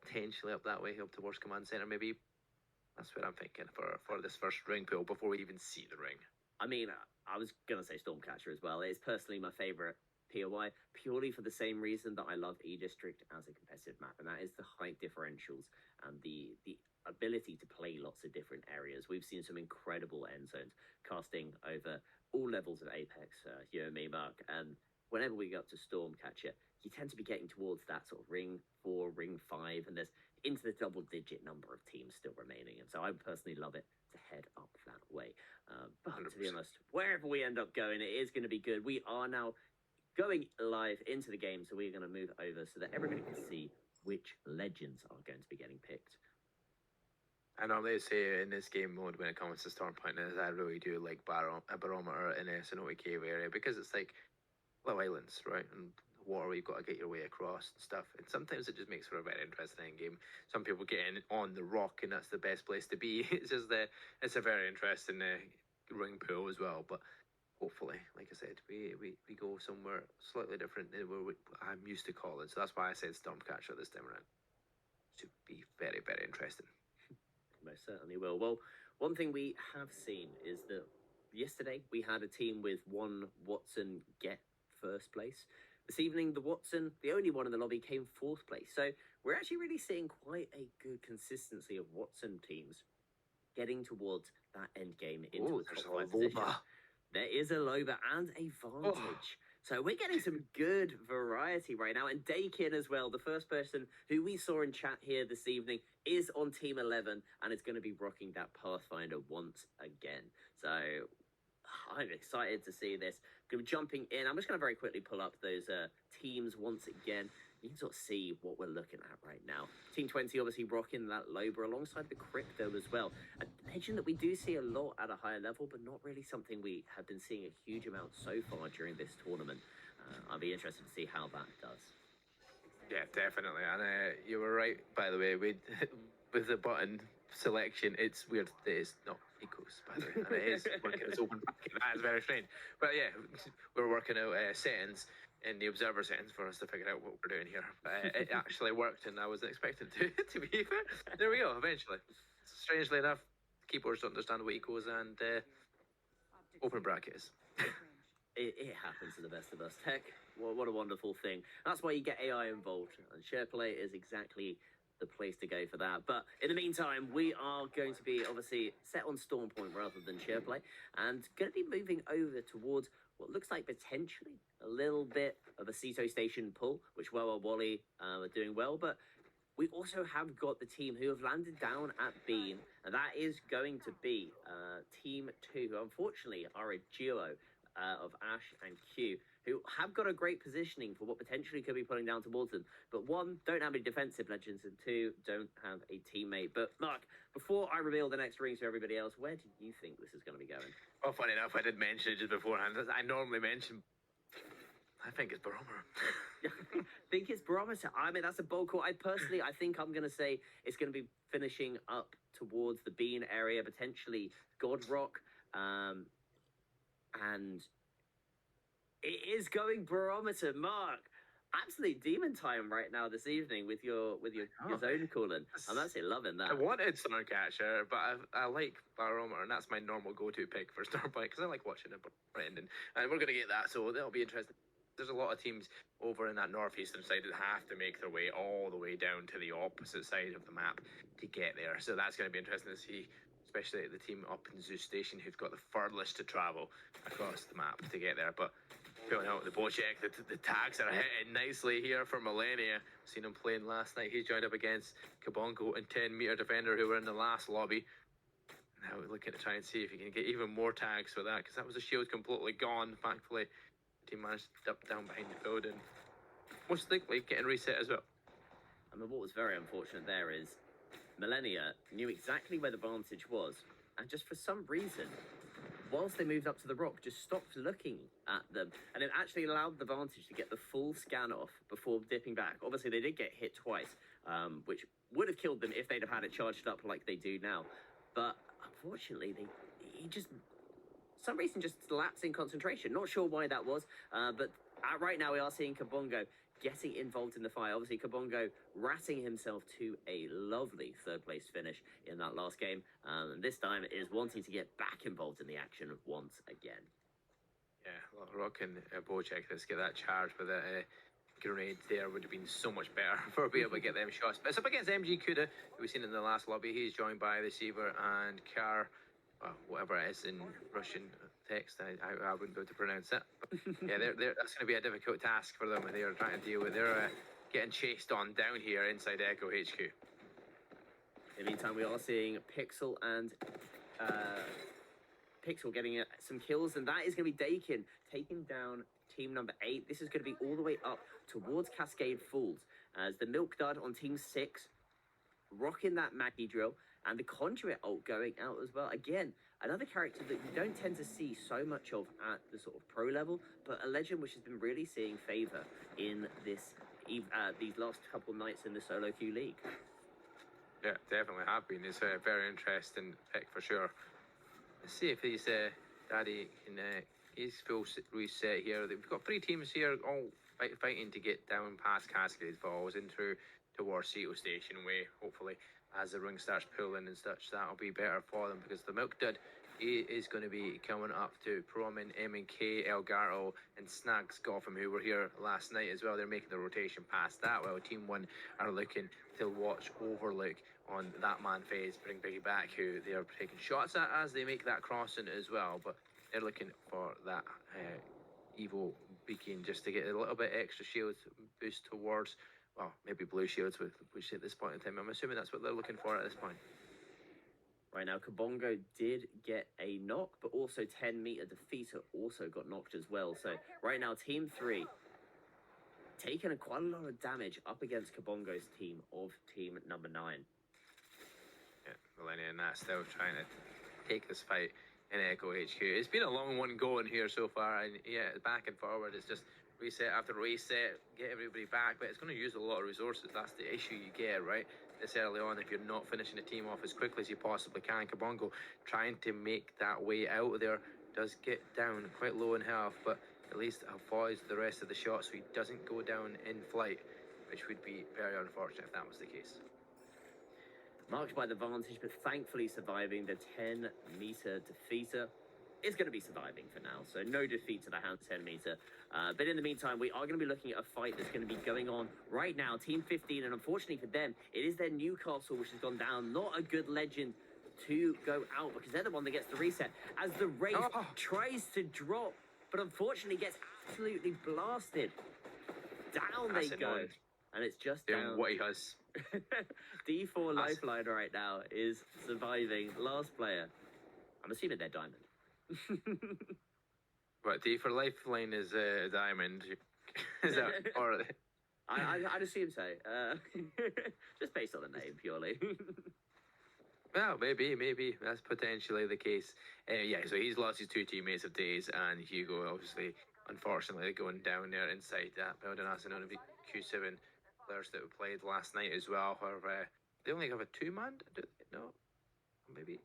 potentially up that way, up towards Command Center, maybe. That's what I'm thinking for this first ring pool before we even see the ring. I mean, I was going to say Stormcatcher as well. It's personally my favourite POI, purely for the same reason that I love E-District as a competitive map, and that is the height differentials and the ability to play lots of different areas. We've seen some incredible end zones casting over all levels of Apex, you and me, Mark, and whenever we go up to Stormcatcher, you tend to be getting towards that sort of ring 4, ring 5, and there's into the double-digit number of teams still remaining. And so I personally love it to head up that way. But 100%. To be honest, wherever we end up going, it is going to be good. We are now going live into the game, so we're going to move over so that everybody can see which legends are going to be getting picked. I normally say in this game mode, when it comes to Stormpoint, is I really do like a barometer in a Cenote Cave area, because it's like low islands, right? And water where you've got to get your way across and stuff. And sometimes it just makes for a very interesting end game. Some people get in on the rock, and that's the best place to be. It's just it's a very interesting ring pool as well. But hopefully, like I said, we go somewhere slightly different than where I'm used to calling. So that's why I said Stormcatcher this time around. Should be very, very interesting. Most certainly will. Well, one thing we have seen is that yesterday we had a team with one Watson get first place. This evening, the Watson, the only one in the lobby, came 4th place. So we're actually really seeing quite a good consistency of Watson teams getting towards that end game into the top 5 position. There is a Loba and a Vantage. So we're getting some good variety right now. And Dakin as well, the first person who we saw in chat here this evening, is on Team 11 and is going to be rocking that Pathfinder once again. So I'm excited to see this. Going to be jumping in. I'm just going to very quickly pull up those teams once again. You can sort of see what we're looking at right now. Team 20 obviously rocking that Loba alongside the Crypto as well. A legend that we do see a lot at a higher level, but not really something we have been seeing a huge amount so far during this tournament. I'll be interested to see how that does. Yeah, definitely. And you were right, by the way, with the button selection. It's weird that it's not equals, by the way. And it is working its open bracket. That is very strange. But yeah, we're working out settings in the observer settings for us to figure out what we're doing here. It actually worked, and I wasn't expecting to be fair. There we go, eventually. Strangely enough, keyboards don't understand what equals and open brackets. It happens to the best of us. Tech, what a wonderful thing. That's why you get AI involved, and SharePlay is exactly the place to go for that. But in the meantime, we are going to be obviously set on Stormpoint rather than SharePlay, and going to be moving over towards what looks like potentially a little bit of a Ceto Station pull, which Wally are doing well, but we also have got the team who have landed down at Bean, and that is going to be Team 2, who unfortunately are a duo of Ash and Q, who have got a great positioning for what potentially could be pulling down towards them. But one, don't have any defensive legends, and two, don't have a teammate. But Mark, before I reveal the next rings to everybody else, where do you think this is going to be going? Well, funny enough, I did mention it just beforehand. I normally mention, I think it's Barometer. I think it's Barometer. I mean, that's a bold call. I think I'm going to say it's going to be finishing up towards the Bean area, potentially Godrock, and it is going Barometer. Mark, absolute demon time right now this evening with your zone calling. I'm actually loving that. I wanted Snarkatcher, but I like Barometer, and that's my normal go-to pick for Starpoint because I like watching it blend, and we're going to get that, so that'll be interesting. There's a lot of teams over in that northeastern side that have to make their way all the way down to the opposite side of the map to get there. So that's going to be interesting to see, especially the team up in Zeus Station who've got the furthest to travel across the map to get there. But filling out the Bochek, the tags are hitting nicely here for Millennia. Seen him playing last night. He's joined up against Kabongo and 10-meter defender who were in the last lobby. Now we're looking to try and see if he can get even more tags for that, because that was a shield completely gone. Thankfully, team managed to duck down behind the building. Most likely getting reset as well. I mean, what was very unfortunate there is Millennia knew exactly where the Vantage was, and just for some reason, whilst they moved up to the rock, just stopped looking at them, and it actually allowed the Vantage to get the full scan off before dipping back. Obviously, they did get hit twice, which would have killed them if they'd have had it charged up like they do now. But unfortunately, he just, some reason, just lapsed in concentration. Not sure why that was, but right now we are seeing Kabongo getting involved in the fight. Obviously, Kabongo ratting himself to a lovely third-place finish in that last game. And this time is wanting to get back involved in the action once again. Yeah, Rock and Bochek, let's get that charge with a grenade there would have been so much better for being able to get them shots. But it's up against MG Kuda, who we've seen in the last lobby. He's joined by the Receiver and Kar, whatever it is in Russian text. I wouldn't be able to pronounce it. But yeah, that's going to be a difficult task for them. They're trying to deal with. They're getting chased on down here inside Echo HQ. In the meantime, we are seeing Pixel and Pixel getting some kills, and that is going to be Dakin taking down team number 8. This is going to be all the way up towards Cascade Falls as the Milk Dud on team 6 rocking that Maggie drill, and the Conduit ult going out as well. Again, another character that you don't tend to see so much of at the sort of pro level, but a legend which has been really seeing favour in this these last couple of nights in the solo queue league. Yeah, definitely have been. It's a very interesting pick for sure. Let's see if he's Daddy can he's full reset here. We've got 3 teams here all fighting to get down past Cascade Falls and through towards Ceto Station way. Hopefully, as the ring starts pulling and such, that'll be better for them, because the Milk Dud is going to be coming up to Promin, M&K, Elgato, and Snags Gotham, who were here last night as well. They're making the rotation past that, while Team 1 are looking to watch Overlook on that man phase, bring Biggie back, who they are taking shots at as they make that crossing as well. But they're looking for that Evo beacon just to get a little bit extra shield boost towards, well, maybe blue shields, which at this point in time, I'm assuming that's what they're looking for at this point. Right now, Kabongo did get a knock, but also 10-meter Defeater also got knocked as well. So right now, Team 3 taking quite a lot of damage up against Kabongo's team of team number 9. Yeah, Millennia and that still trying to take this fight in Echo HQ. It's been a long one going here so far, and yeah, back and forward. It's just reset after reset, get everybody back, but it's going to use a lot of resources. That's the issue you get, right? This early on, if you're not finishing the team off as quickly as you possibly can. Kabongo trying to make that way out of there, does get down quite low in health, but at least avoids the rest of the shots so he doesn't go down in flight, which would be very unfortunate if that was the case. Marked by the vantage, but thankfully surviving the 10-meter defeater. Is going to be surviving for now, so no defeat to the hand 10 meter. But in the meantime, we are going to be looking at a fight that's going to be going on right now. Team 15, and unfortunately for them, it is their Newcastle which has gone down. Not a good legend to go out because they're the one that gets the reset as the Wraith tries to drop, but unfortunately gets absolutely blasted. Down they go, and it's just down. What he has. D4 Lifeline right now is surviving. Last player. I'm assuming they're Diamond. What, D for Lifeline is Diamond? Is that or? I'd assume so. Just based on the name purely. Well, maybe that's potentially the case. Yeah, so he's lost his two teammates of Days and Hugo, obviously, unfortunately, going down there inside that building. As another Q7 players that played last night as well. However, they only have a two-man. No, maybe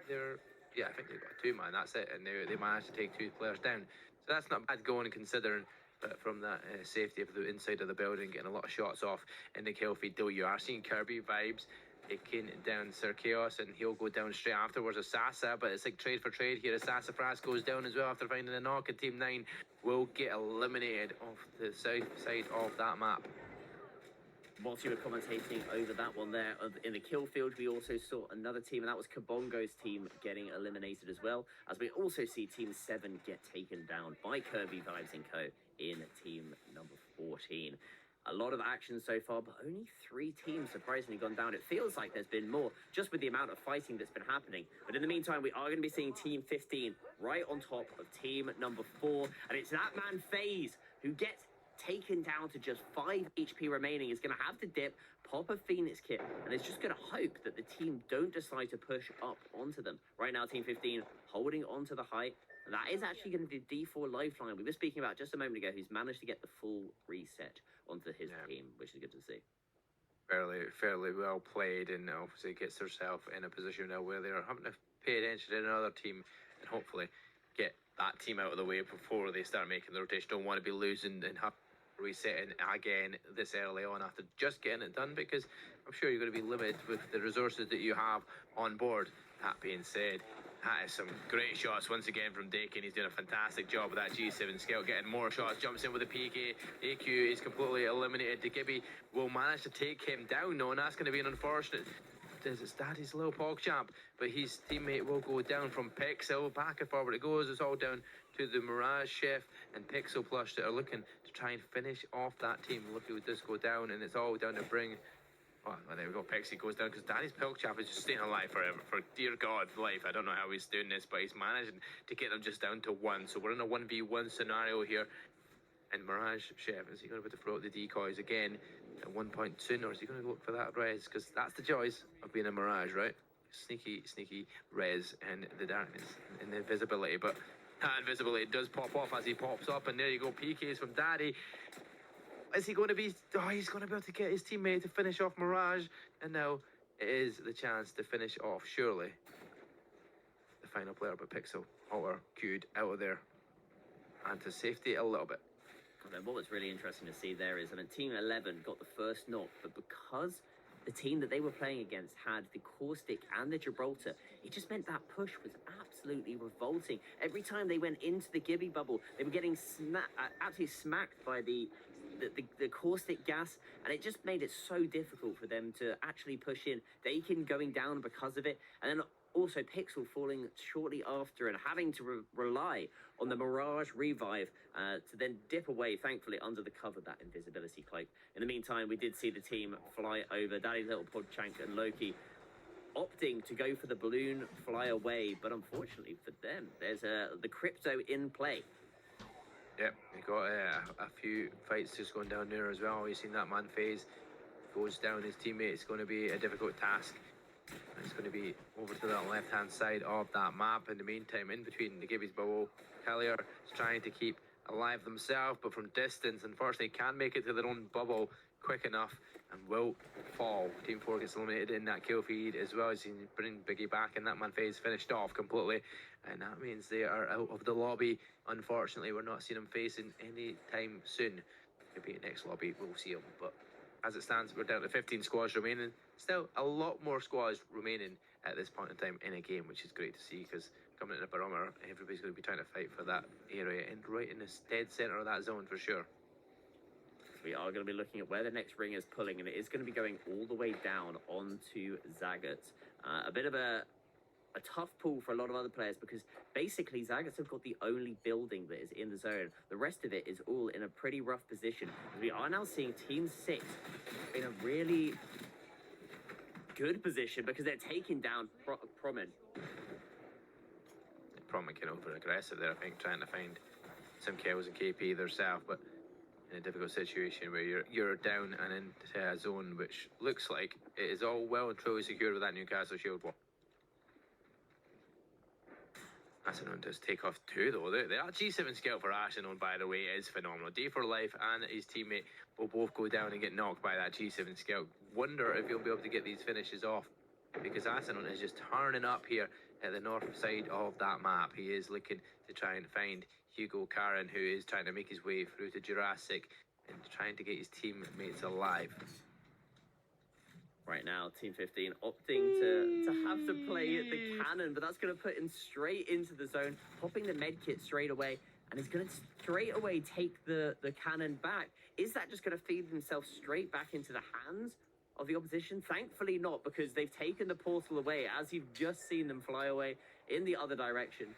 they're. Yeah, I think they've got a two-man, that's it, and they managed to take two players down. So that's not bad going considering, but from that safety of the inside of the building, getting a lot of shots off in the kill feed, though you are seeing Kirby vibes taking down Sir Chaos, and he'll go down straight afterwards as Sasa, but it's like trade for trade here as Sassafras goes down as well after finding a knock, and Team 9 will get eliminated off the south side of that map. Whilst you were commentating over that one there, in the kill field, we also saw another team, and that was Kabongo's team getting eliminated as well, as we also see Team 7 get taken down by Kirby Vibes & Co. in team number 14. A lot of action so far, but only 3 teams surprisingly gone down. It feels like there's been more, just with the amount of fighting that's been happening. But in the meantime, we are going to be seeing Team 15 right on top of team number 4, and it's that man FaZe who gets taken down to just 5 HP remaining, is going to have to dip, pop a Phoenix kit, and it's just going to hope that the team don't decide to push up onto them. Right now, Team 15 holding onto the height. That is actually going to be D4 Lifeline we were speaking about just a moment ago, who's managed to get the full reset onto his team, which is good to see. Fairly well played, and obviously gets herself in a position now where they're having to pay attention to another team and hopefully get that team out of the way before they start making the rotation. Don't want to be losing and have resetting again this early on after just getting it done, because I'm sure you're going to be limited with the resources that you have on board. That being said, that is some great shots once again from Dakin. He's doing a fantastic job with that G7 scout, getting more shots, jumps in with a PK. AQ is completely eliminated. The Gibby will manage to take him down, though, and that's going to be an unfortunate. It's Daddy's little PogChamp, but his teammate will go down from Pixel. Back and forward it goes. It's all down to the Mirage Chef and Pixel Plush that are looking to try and finish off that team. Look who does go down, and it's all down to bring. Oh, there we go. Pixie goes down because Daddy's PogChamp is just staying alive forever. For dear God, life. I don't know how he's doing this, but he's managing to get them just down to 1. So we're in a 1v1 scenario here. And Mirage Chef, is he going to be able to throw out the decoys again at one point soon, or is he going to look for that res? Because that's the joys of being a Mirage, right? Sneaky res and the darkness and the invisibility. But that invisibility does pop off as he pops up, and there you go, PKs from Daddy. Is he going to be... Oh, he's going to be able to get his teammate to finish off Mirage, and now it is the chance to finish off, surely, the final player, but Pixel, Halter, queued out of there, and to safety a little bit. And what was really interesting to see there is, I mean, Team 11 got the first knock, but because the team that they were playing against had the Caustic and the Gibraltar, it just meant that push was absolutely revolting. Every time they went into the Gibby bubble, they were getting absolutely smacked by the Caustic gas, and it just made it so difficult for them to actually push in. Dakin going down because of it, and then also Pixel falling shortly after and having to rely on the Mirage revive to then dip away, thankfully, under the cover of that invisibility cloak. In the meantime, we did see the team fly over. Daddy Little Podchank and Loki opting to go for the balloon fly away, but unfortunately for them, there's the crypto in play. Yep, we got a few fights just going down there as well. We've seen that man FaZe goes down his teammate. It's going to be a difficult task. It's going to be over to that left-hand side of that map. In the meantime, in between the Gibby's bubble, Callier is trying to keep alive themselves, but from distance, unfortunately, can't make it to their own bubble quick enough and will fall. Team 4 gets eliminated in that kill feed as well as you bring Biggie back, and that man FaZe finished off completely, and that means they are out of the lobby. Unfortunately, we're not seeing them facing any time soon. Maybe next lobby we'll see them, but as it stands, we're down to 15 squads remaining. Still, a lot more squads remaining at this point in time in a game, which is great to see, because coming into the barometer, everybody's going to be trying to fight for that area and right in the dead centre of that zone for sure. We are going to be looking at where the next ring is pulling, and it is going to be going all the way down onto Zagat. A bit of a tough pull for a lot of other players, because basically Zagats have got the only building that is in the zone. The rest of it is all in a pretty rough position. We are now seeing Team 6 in a really good position, because they're taking down Promen. Promen getting over aggressive there, I think, trying to find some kills and KP themselves, but in a difficult situation where you're down and into a zone which looks like it is all well and truly secured with that Newcastle shield wall. Arsenal does take off 2 though. That G7 scout for Arsenal, by the way, is phenomenal. D for Life and his teammate will both go down and get knocked by that G7 scout. Wonder if he'll be able to get these finishes off, because Arsenal is just turning up here at the north side of that map. He is looking to try and find Hugo Karen, who is trying to make his way through to Jurassic and trying to get his teammates alive. Right now, Team 15 opting to have to play the cannon, but that's going to put him straight into the zone, popping the medkit straight away, and he's going to straight away take the cannon back. Is that just going to feed himself straight back into the hands of the opposition? Thankfully not, because they've taken the portal away, as you've just seen them fly away in the other direction.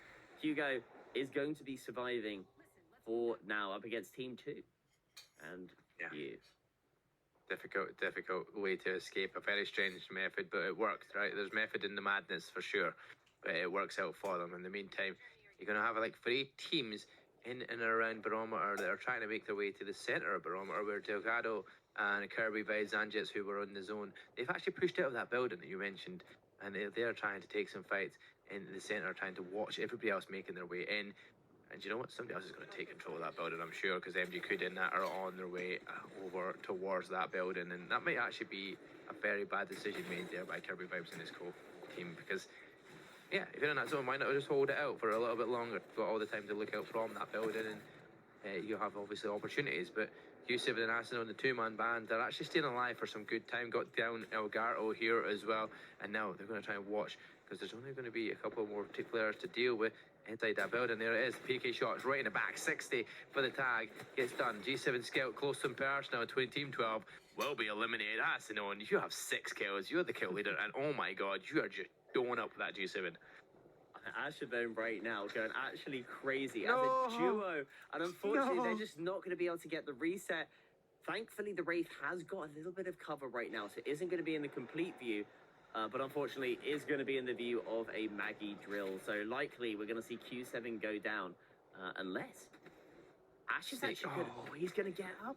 Hugo is going to be surviving for now up against Team 2. And you. Difficult way to escape a very strange method, but it worked, right? There's method in the madness for sure, but it works out for them. In the meantime, you're going to have like 3 teams in and around Barometer that are trying to make their way to the centre of Barometer, where Delgado and Kirby by Zanjets, who were on the zone, they've actually pushed out of that building that you mentioned, and they're trying to take some fights in the centre, trying to watch everybody else making their way in. And you know what? Somebody else is going to take control of that building, I'm sure, because MG Kuda and that are on their way over towards that building. And that might actually be a very bad decision made there by Kirby Vibes and his team, because, yeah, if you're in that zone, why not just hold it out for a little bit longer? You've got all the time to look out from that building, and you have obviously opportunities. But Q7 and Arsenal and the 2-man band, they're actually staying alive for some good time. Got down Elgato here as well, and now they're going to try and watch, because there's only going to be a couple more players to deal with inside that building. There it is. PK shots right in the back. 60 for the tag. Gets done. G7 scout close in personal. Team 12 will be eliminated. Arsenal, and you have 6 kills. You're the kill leader, and oh my god, you are just going up with that G7. Ashadome right now going actually crazy No. as a duo, and unfortunately No. they're just not going to be able to get the reset. Thankfully the Wraith has got a little bit of cover right now, so it isn't going to be in the complete view, but unfortunately is going to be in the view of a Maggie drill. So likely we're going to see Q7 go down, unless Ash is actually good. Oh, he's going to get up.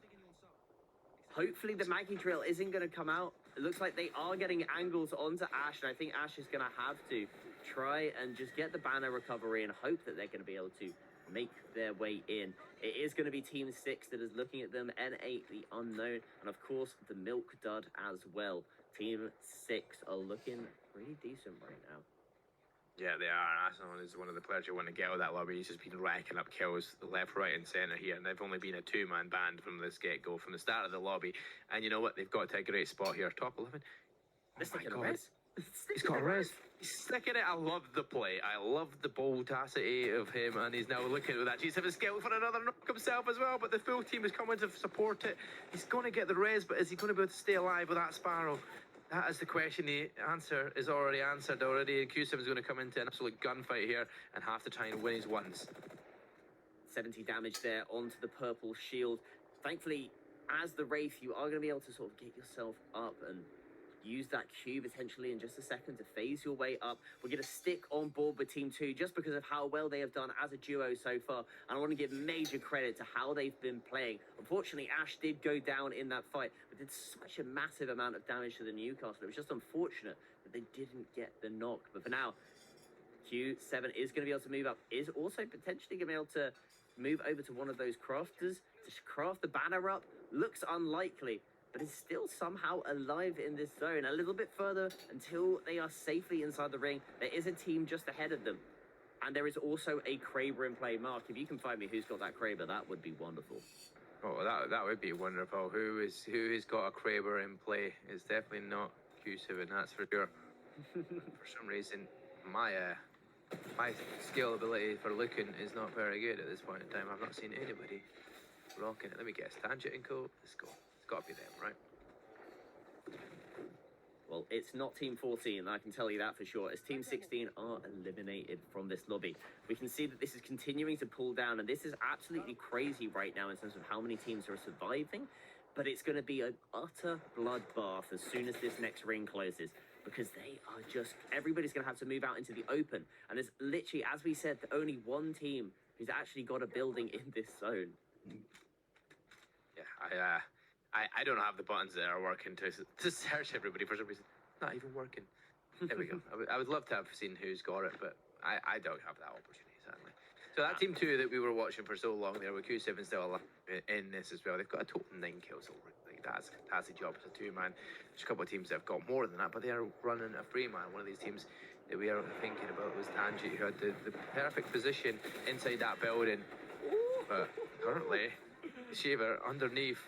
Hopefully the Maggie drill isn't going to come out. It looks like they are getting angles onto Ash, and I think Ash is going to have to try and just get the banner recovery and hope that they're going to be able to make their way in. It is going to be Team 6 that is looking at them, N8, the unknown, and of course the Milk Dud as well. Team 6 are looking pretty decent right now. Yeah, they are. Arsenal is one of the players you want to get out of that lobby. He's just been racking up kills left, right, and centre here, and they've only been a 2-man band from this get-go, from the start of the lobby. And you know what? They've got to a great spot here. Top 11. Let's take my a God. res. He's got a res. He's sticking it. I love the play. I love the boldacity of him, and he's now looking with that G7 skill for another knock himself as well, but the full team is coming to support it. He's going to get the res, but is he going to be able to stay alive with that Sparrow? That is the question. The answer is already answered already. Q7 is going to come into an absolute gunfight here and have to try and win his ones. 70 damage there onto the purple shield. Thankfully, as the Wraith, you are going to be able to sort of get yourself up and use that Q potentially in just a second to phase your way up. We're going to stick on board with Team 2 just because of how well they have done as a duo so far. And I want to give major credit to how they've been playing. Unfortunately, Ash did go down in that fight, but did such a massive amount of damage to the Newcastle. It was just unfortunate that they didn't get the knock. But for now, Q7 is going to be able to move up, is also potentially going to be able to move over to one of those crafters to craft the banner up. Looks unlikely, but is still somehow alive in this zone. A little bit further until they are safely inside the ring. There is a team just ahead of them. And there is also a Kraber in play. Mark, if you can find me who's got that Kraber, that would be wonderful. Oh, that would be wonderful. Who's got a Kraber in play? It's definitely not Q7, that's for sure. For some reason, my skill ability for looking is not very good at this point in time. I've not seen anybody rocking it. Let me guess, Tangent and Co. Let's go. It's got to be them, right? Well, it's not Team 14, I can tell you that for sure, as Team 16 are eliminated from this lobby. We can see that this is continuing to pull down, and this is absolutely crazy right now in terms of how many teams are surviving, but it's going to be an utter bloodbath as soon as this next ring closes, because they are just, everybody's going to have to move out into the open, and there's literally, as we said, only one team who's actually got a building in this zone. Yeah, I don't have the buttons that are working to search everybody for some reason. Not even working. There we go. I would love to have seen who's got it, but I don't have that opportunity, sadly. So that team 2 that we were watching for so long there, with Q7 still alive in this as well, they've got a total 9 kills already. Like, that's a job as a 2-man. There's a couple of teams that have got more than that, but they are running a 3-man. One of these teams that we are thinking about was Tangent, who had the perfect position inside that building. But currently, Shaver underneath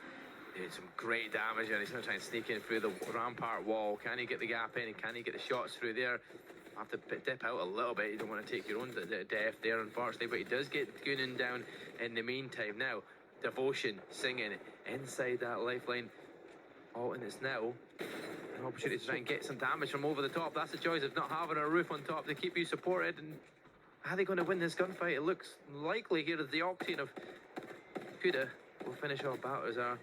did some great damage, and he's going to try and sneak in through the rampart wall. Can he get the gap in, and can he get the shots through there? Have to dip out a little bit. You don't want to take your own death there, unfortunately, but he does get Goonin down in the meantime. Now, Devotion singing inside that lifeline. Oh, and it's now an opportunity to try and get some damage from over the top. That's the joys of not having a roof on top to keep you supported. And are they going to win this gunfight? It looks likely here as the Octane of Kuda will finish off Balthazar.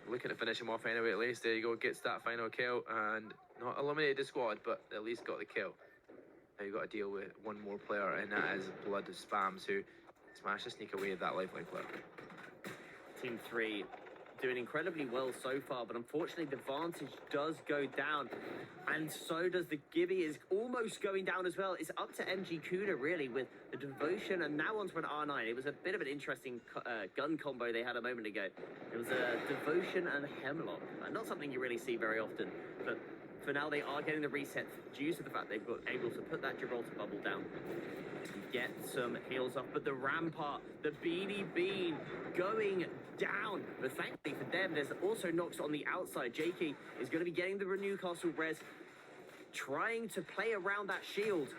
Looking to finish him off anyway, at least. There you go, gets that final kill, and not eliminated the squad, but at least got the kill. Now you've got to deal with one more player, and that is Blood Spams, who smashed to sneak away with that lifeline player. Team 3 doing incredibly well so far, but unfortunately the Vantage does go down, and so does the Gibby. Is almost going down as well. It's up to MG Kuda really with the Devotion, and now onto an R9. It was a bit of an interesting gun combo they had a moment ago. It was a Devotion and Hemlock, not something you really see very often, but for now they are getting the reset due to the fact they've got able to put that Gibraltar bubble down and get some heals off. But the Rampart, the Beanie Bean going down, but thankfully for them there's also Nox on the outside. Jakey is going to be getting the Newcastle res, trying to play around that shield.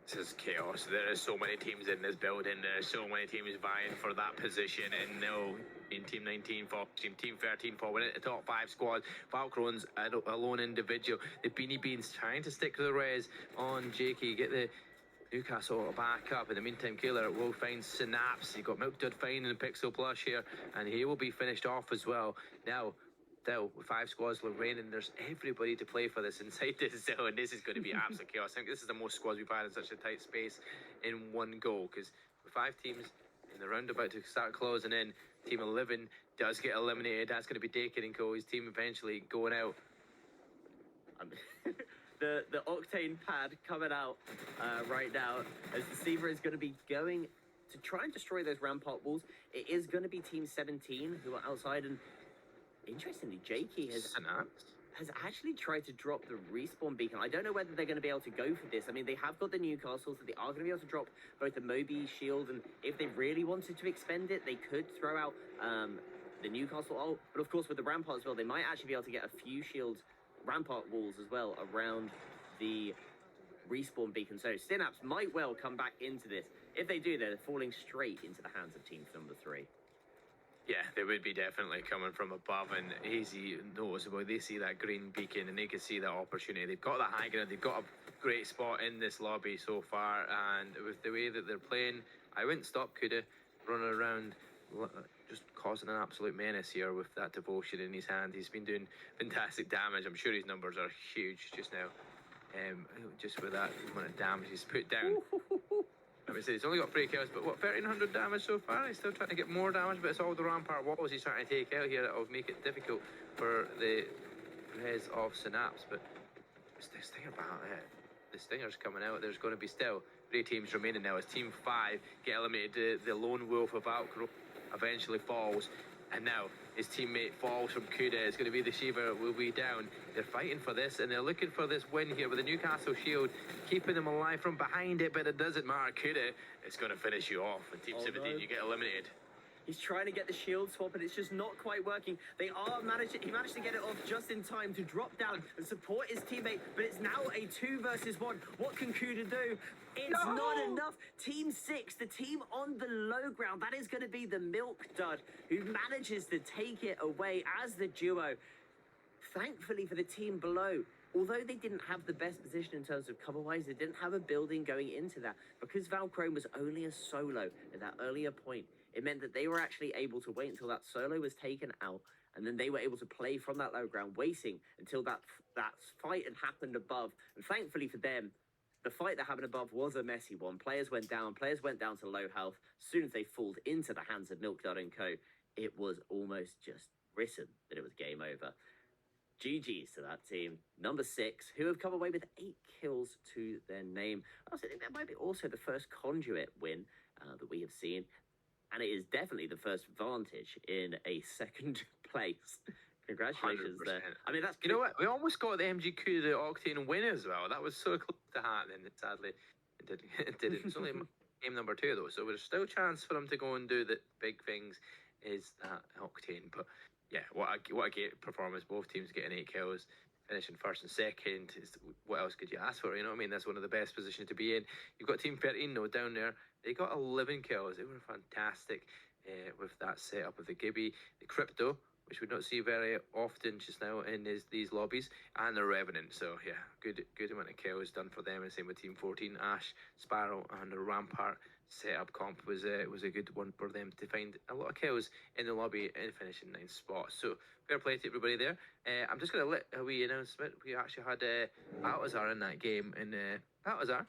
This is chaos. There are so many teams in this building. There are so many teams vying for that position, and no, in Team 19 for Team 13 for winning the top 5 squad. Valkron's a lone individual. The Beanie Beans trying to stick to the res on Jakey, get the Newcastle back up. In the meantime, Killer will find Synapse. He got Milk Dud fine in Pixel Plush here, and he will be finished off as well. Now, still, with 5 squads remaining, there's everybody to play for this inside this zone. This is going to be absolute chaos. I think this is the most squads we've had in such a tight space in one go, because with 5 teams in the round about to start closing in, Team 11 does get eliminated. That's going to be Dakin and Co. His team eventually going out. The Octane pad coming out right now, as the Seaver is going to be going to try and destroy those Rampart walls. It is going to be Team 17 who are outside, and interestingly, Jakey has actually tried to drop the respawn beacon. I don't know whether they're going to be able to go for this. I mean, they have got the Newcastle, so they are going to be able to drop both the Moby shield, and if they really wanted to expend it, they could throw out the Newcastle ult. But of course, with the Rampart as well, they might actually be able to get a few shields, Rampart walls as well, around the respawn beacon. So Synapse might well come back into this. If they do, they're falling straight into the hands of team number 3. Yeah, they would be definitely coming from above, and easy noticeable. They see that green beacon and they can see that opportunity. They've got the high ground, they've got a great spot in this lobby so far, and with the way that they're playing, I wouldn't stop Kuda running around just causing an absolute menace here with that Devotion in his hand. He's been doing fantastic damage. I'm sure his numbers are huge just now. Just with that amount of damage he's put down. I would say he's only got 3 kills, but what, 1,300 damage so far? He's still trying to get more damage, but it's all the Rampart walls he's trying to take out here that will make it difficult for the res of Synapse. But the Stinger battle, the Stinger's coming out. There's going to be still 3 teams remaining now as Team 5 get eliminated. The Lone Wolf of Valkro eventually falls, and now his teammate falls from Kuda. It's going to be the Shiva will be down. They're fighting for this, and they're looking for this win here with the Newcastle shield, keeping them alive from behind it, but it doesn't matter. Kuda is going to finish you off. And Team 17, you get eliminated. He's trying to get the shield swap, and it's just not quite working. He managed to get it off just in time to drop down and support his teammate, but it's now a 2 versus 1. What can Kuda do? It's not enough. Team 6, the team on the low ground, that is going to be the Milk Dud, who manages to take it away as the duo. Thankfully for the team below, although they didn't have the best position in terms of cover-wise, they didn't have a building going into that. Because Valchrome was only a solo at that earlier point, it meant that they were actually able to wait until that solo was taken out, and then they were able to play from that low ground, waiting until that fight had happened above. And thankfully for them, the fight that happened above was a messy one. Players went down to low health. As soon as they falled into the hands of Milk Dud and Co., it was almost just written that it was game over. GG's to that team. Number 6, who have come away with 8 kills to their name. I also think that might be also the first Conduit win that we have seen. And it is definitely the first Vantage in a second place. Congratulations 100%. there. I mean, that's... You know what? We almost got the MGQ, the Octane win as well. That was so close to happening. Sadly, it didn't. It's only game number 2, though. So there's still a chance for them to go and do the big things, is that Octane. But yeah, what a great performance. Both teams getting 8 kills, finishing first and second. What else could you ask for? You know what I mean? That's one of the best positions to be in. You've got Team 13, though, down there. They got 11 kills. They were fantastic with that setup of the Gibby, the Crypto, which we don't see very often just now in these lobbies, and the Revenant. So yeah, good amount of kills done for them. And same with Team 14, Ash, Sparrow, and the Rampart setup comp was a good one for them to find a lot of kills in the lobby and finish in 9th spot. So fair play to everybody there. I'm just going to let a wee announcement. We actually had Baltazar in that game, and Baltazar,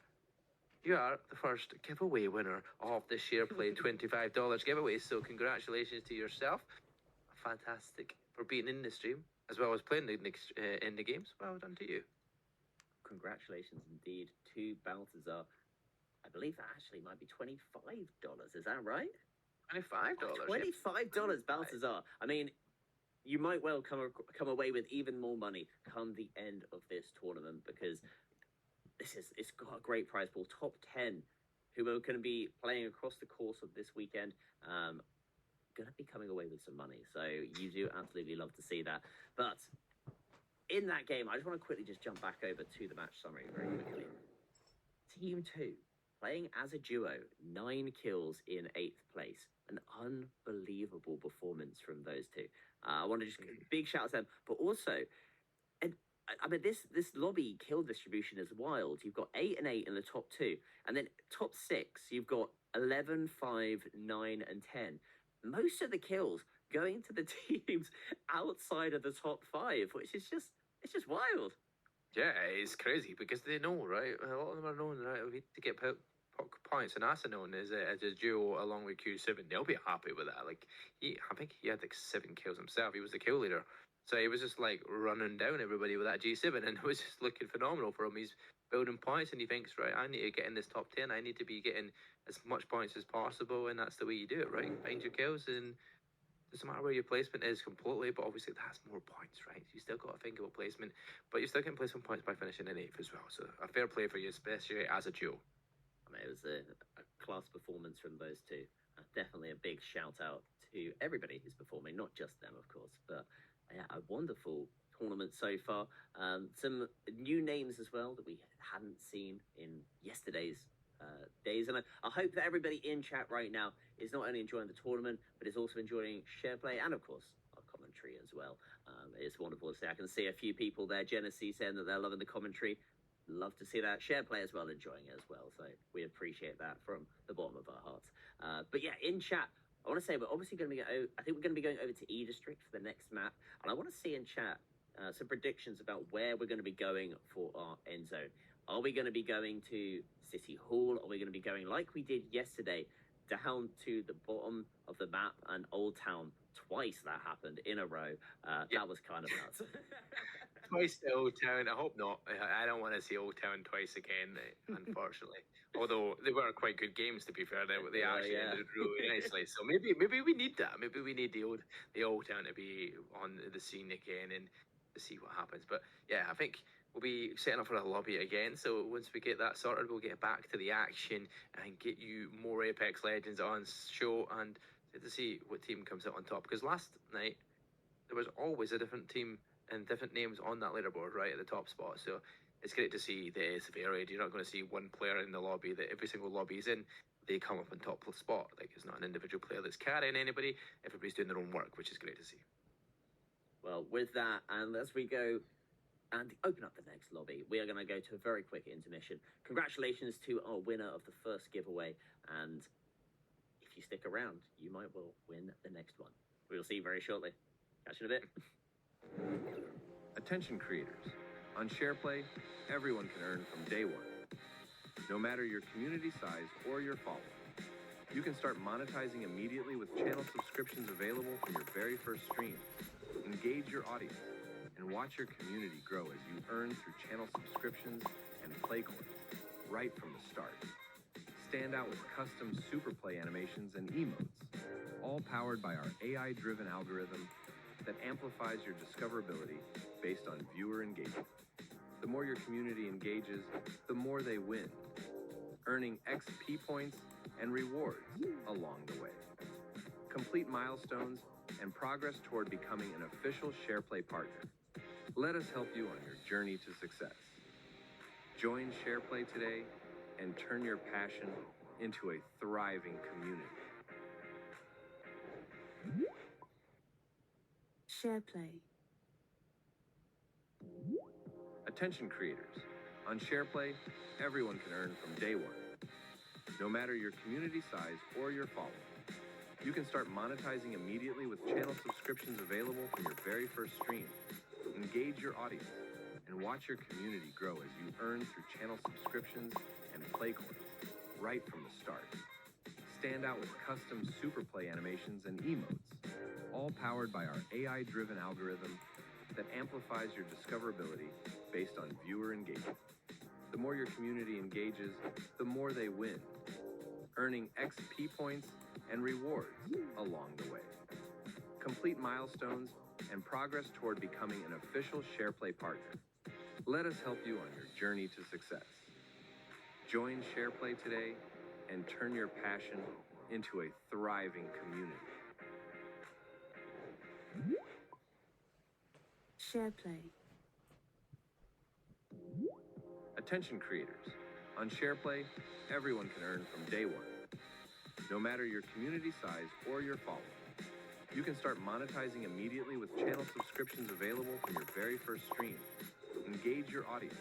you are the first giveaway winner of the SharePlay $25 giveaway. So congratulations to yourself. Fantastic for being in the stream as well as playing in the games. Well done to you. Congratulations indeed to Baltazar. I believe that actually might be $25. Is that right? $25. $25, Baltazar. I mean, you might well come away with even more money come the end of this tournament, because it's got a great prize pool. Top 10 who are going to be playing across the course of this weekend. Going to be coming away with some money. So you do absolutely love to see that. But in that game, I just want to quickly just jump back over to the match summary very quickly. Team 2, playing as a duo, 9 kills in 8th place. An unbelievable performance from those two. I want to just big shout out to them. But also, and I mean, this lobby kill distribution is wild. You've got 8 and 8 in the top 2. And then top 6, you've got 11, 5, 9, and 10. Most of the kills going to the teams outside of the top 5, which is just wild. Yeah, it's crazy because they know, right? A lot of them are known, right? We need to get points, and Asa known as a duo along with Q7. They'll be happy with that. Like, I think he had like 7 kills himself. He was the kill leader, so he was just like running down everybody with that G7, and it was just looking phenomenal for him. He's building points, and he thinks, right, I need to get in this top 10. I need to be getting as much points as possible, and that's the way you do it, right? Find your kills, and it doesn't matter where your placement is completely, but obviously that's more points, right? You still got to think about placement, but you still can place some points by finishing in 8th as well. So a fair play for you, especially as a duo. I mean, it was a class performance from those two. Definitely a big shout out to everybody who's performing, not just them, of course, but yeah, a wonderful tournament so far. Some new names as well that we hadn't seen in yesterday's days, and I hope that everybody in chat right now is not only enjoying the tournament, but is also enjoying SharePlay and, of course, our commentary as well. It's wonderful to see. I can see a few people there. Genesee saying that they're loving the commentary. Love to see that. SharePlay as well, enjoying it as well. So we appreciate that from the bottom of our hearts. But yeah, in chat, I want to say we're obviously going to be I think we're going to be going over to E District for the next map, and I want to see in chat some predictions about where we're going to be going for our end zone. Are we going to be going to City Hall? Are we going to be going like we did yesterday, down to the bottom of the map and Old Town? Twice that happened in a row. That was kind of nuts. Twice to Old Town. I hope not. I don't want to see Old Town twice again, unfortunately. Although they were quite good games, to be fair. They actually ended really nicely. So maybe we need that. Maybe we need the old Town to be on the scene again and to see what happens. But yeah, I think we'll be setting up for a lobby again. So once we get that sorted, we'll get back to the action and get you more Apex Legends on show and to see what team comes out on top. Because last night there was always a different team and different names on that leaderboard right at the top spot. So it's great to see that it's varied. You're not going to see one player in the lobby that every single lobby is in, they come up on top spot. Like, it's not an individual player that's carrying anybody. Everybody's doing their own work, which is great to see. Well, with that, and as we go and open up the next lobby, we are going to go to a very quick intermission. Congratulations to our winner of the first giveaway, and if you stick around, you might well win the next one. We will see you very shortly. Catch you in a bit. Attention creators. On SharePlay, everyone can earn from day one. No matter your community size or your following, you can start monetizing immediately with channel subscriptions available from your very first stream. Engage your audience and watch your community grow as you earn through channel subscriptions and play coins right from the start. Stand out with custom super play animations and emotes, all powered by our AI-driven algorithm that amplifies your discoverability based on viewer engagement. The more your community engages, the more they win, earning XP points and rewards along the way. Complete milestones and progress toward becoming an official SharePlay partner. Let us help you on your journey to success. Join SharePlay today and turn your passion into a thriving community. SharePlay. Attention creators. On SharePlay, everyone can earn from day one. No matter your community size or your following, you can start monetizing immediately with channel subscriptions available from your very first stream. Engage your audience and watch your community grow as you earn through channel subscriptions and play coins right from the start. Stand out with custom super play animations and emotes, all powered by our AI-driven algorithm that amplifies your discoverability based on viewer engagement. The more your community engages, the more they win, earning XP points and rewards along the way. Complete milestones and progress toward becoming an official SharePlay partner. Let us help you on your journey to success. Join SharePlay today and turn your passion into a thriving community. SharePlay. Attention creators. On SharePlay, everyone can earn from day one. No matter your community size or your following, you can start monetizing immediately with channel subscriptions available from your very first stream. Engage your audience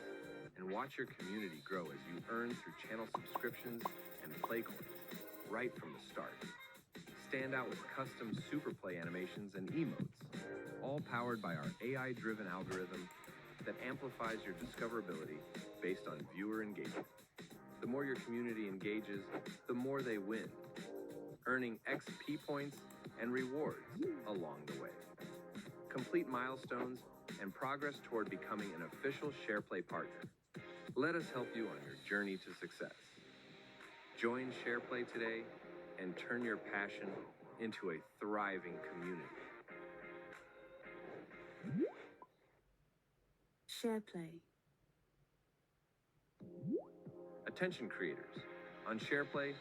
and watch your community grow as you earn through channel subscriptions and play coins right from the start. Stand out with custom super play animations and emotes, all powered by our AI-driven algorithm that amplifies your discoverability based on viewer engagement. The more your community engages, the more they win, earning XP points and rewards along the way. Complete milestones and progress toward becoming an official SharePlay partner. Let us help you on your journey to success. Join SharePlay today and turn your passion into a thriving community. SharePlay. Attention creators. On SharePlay,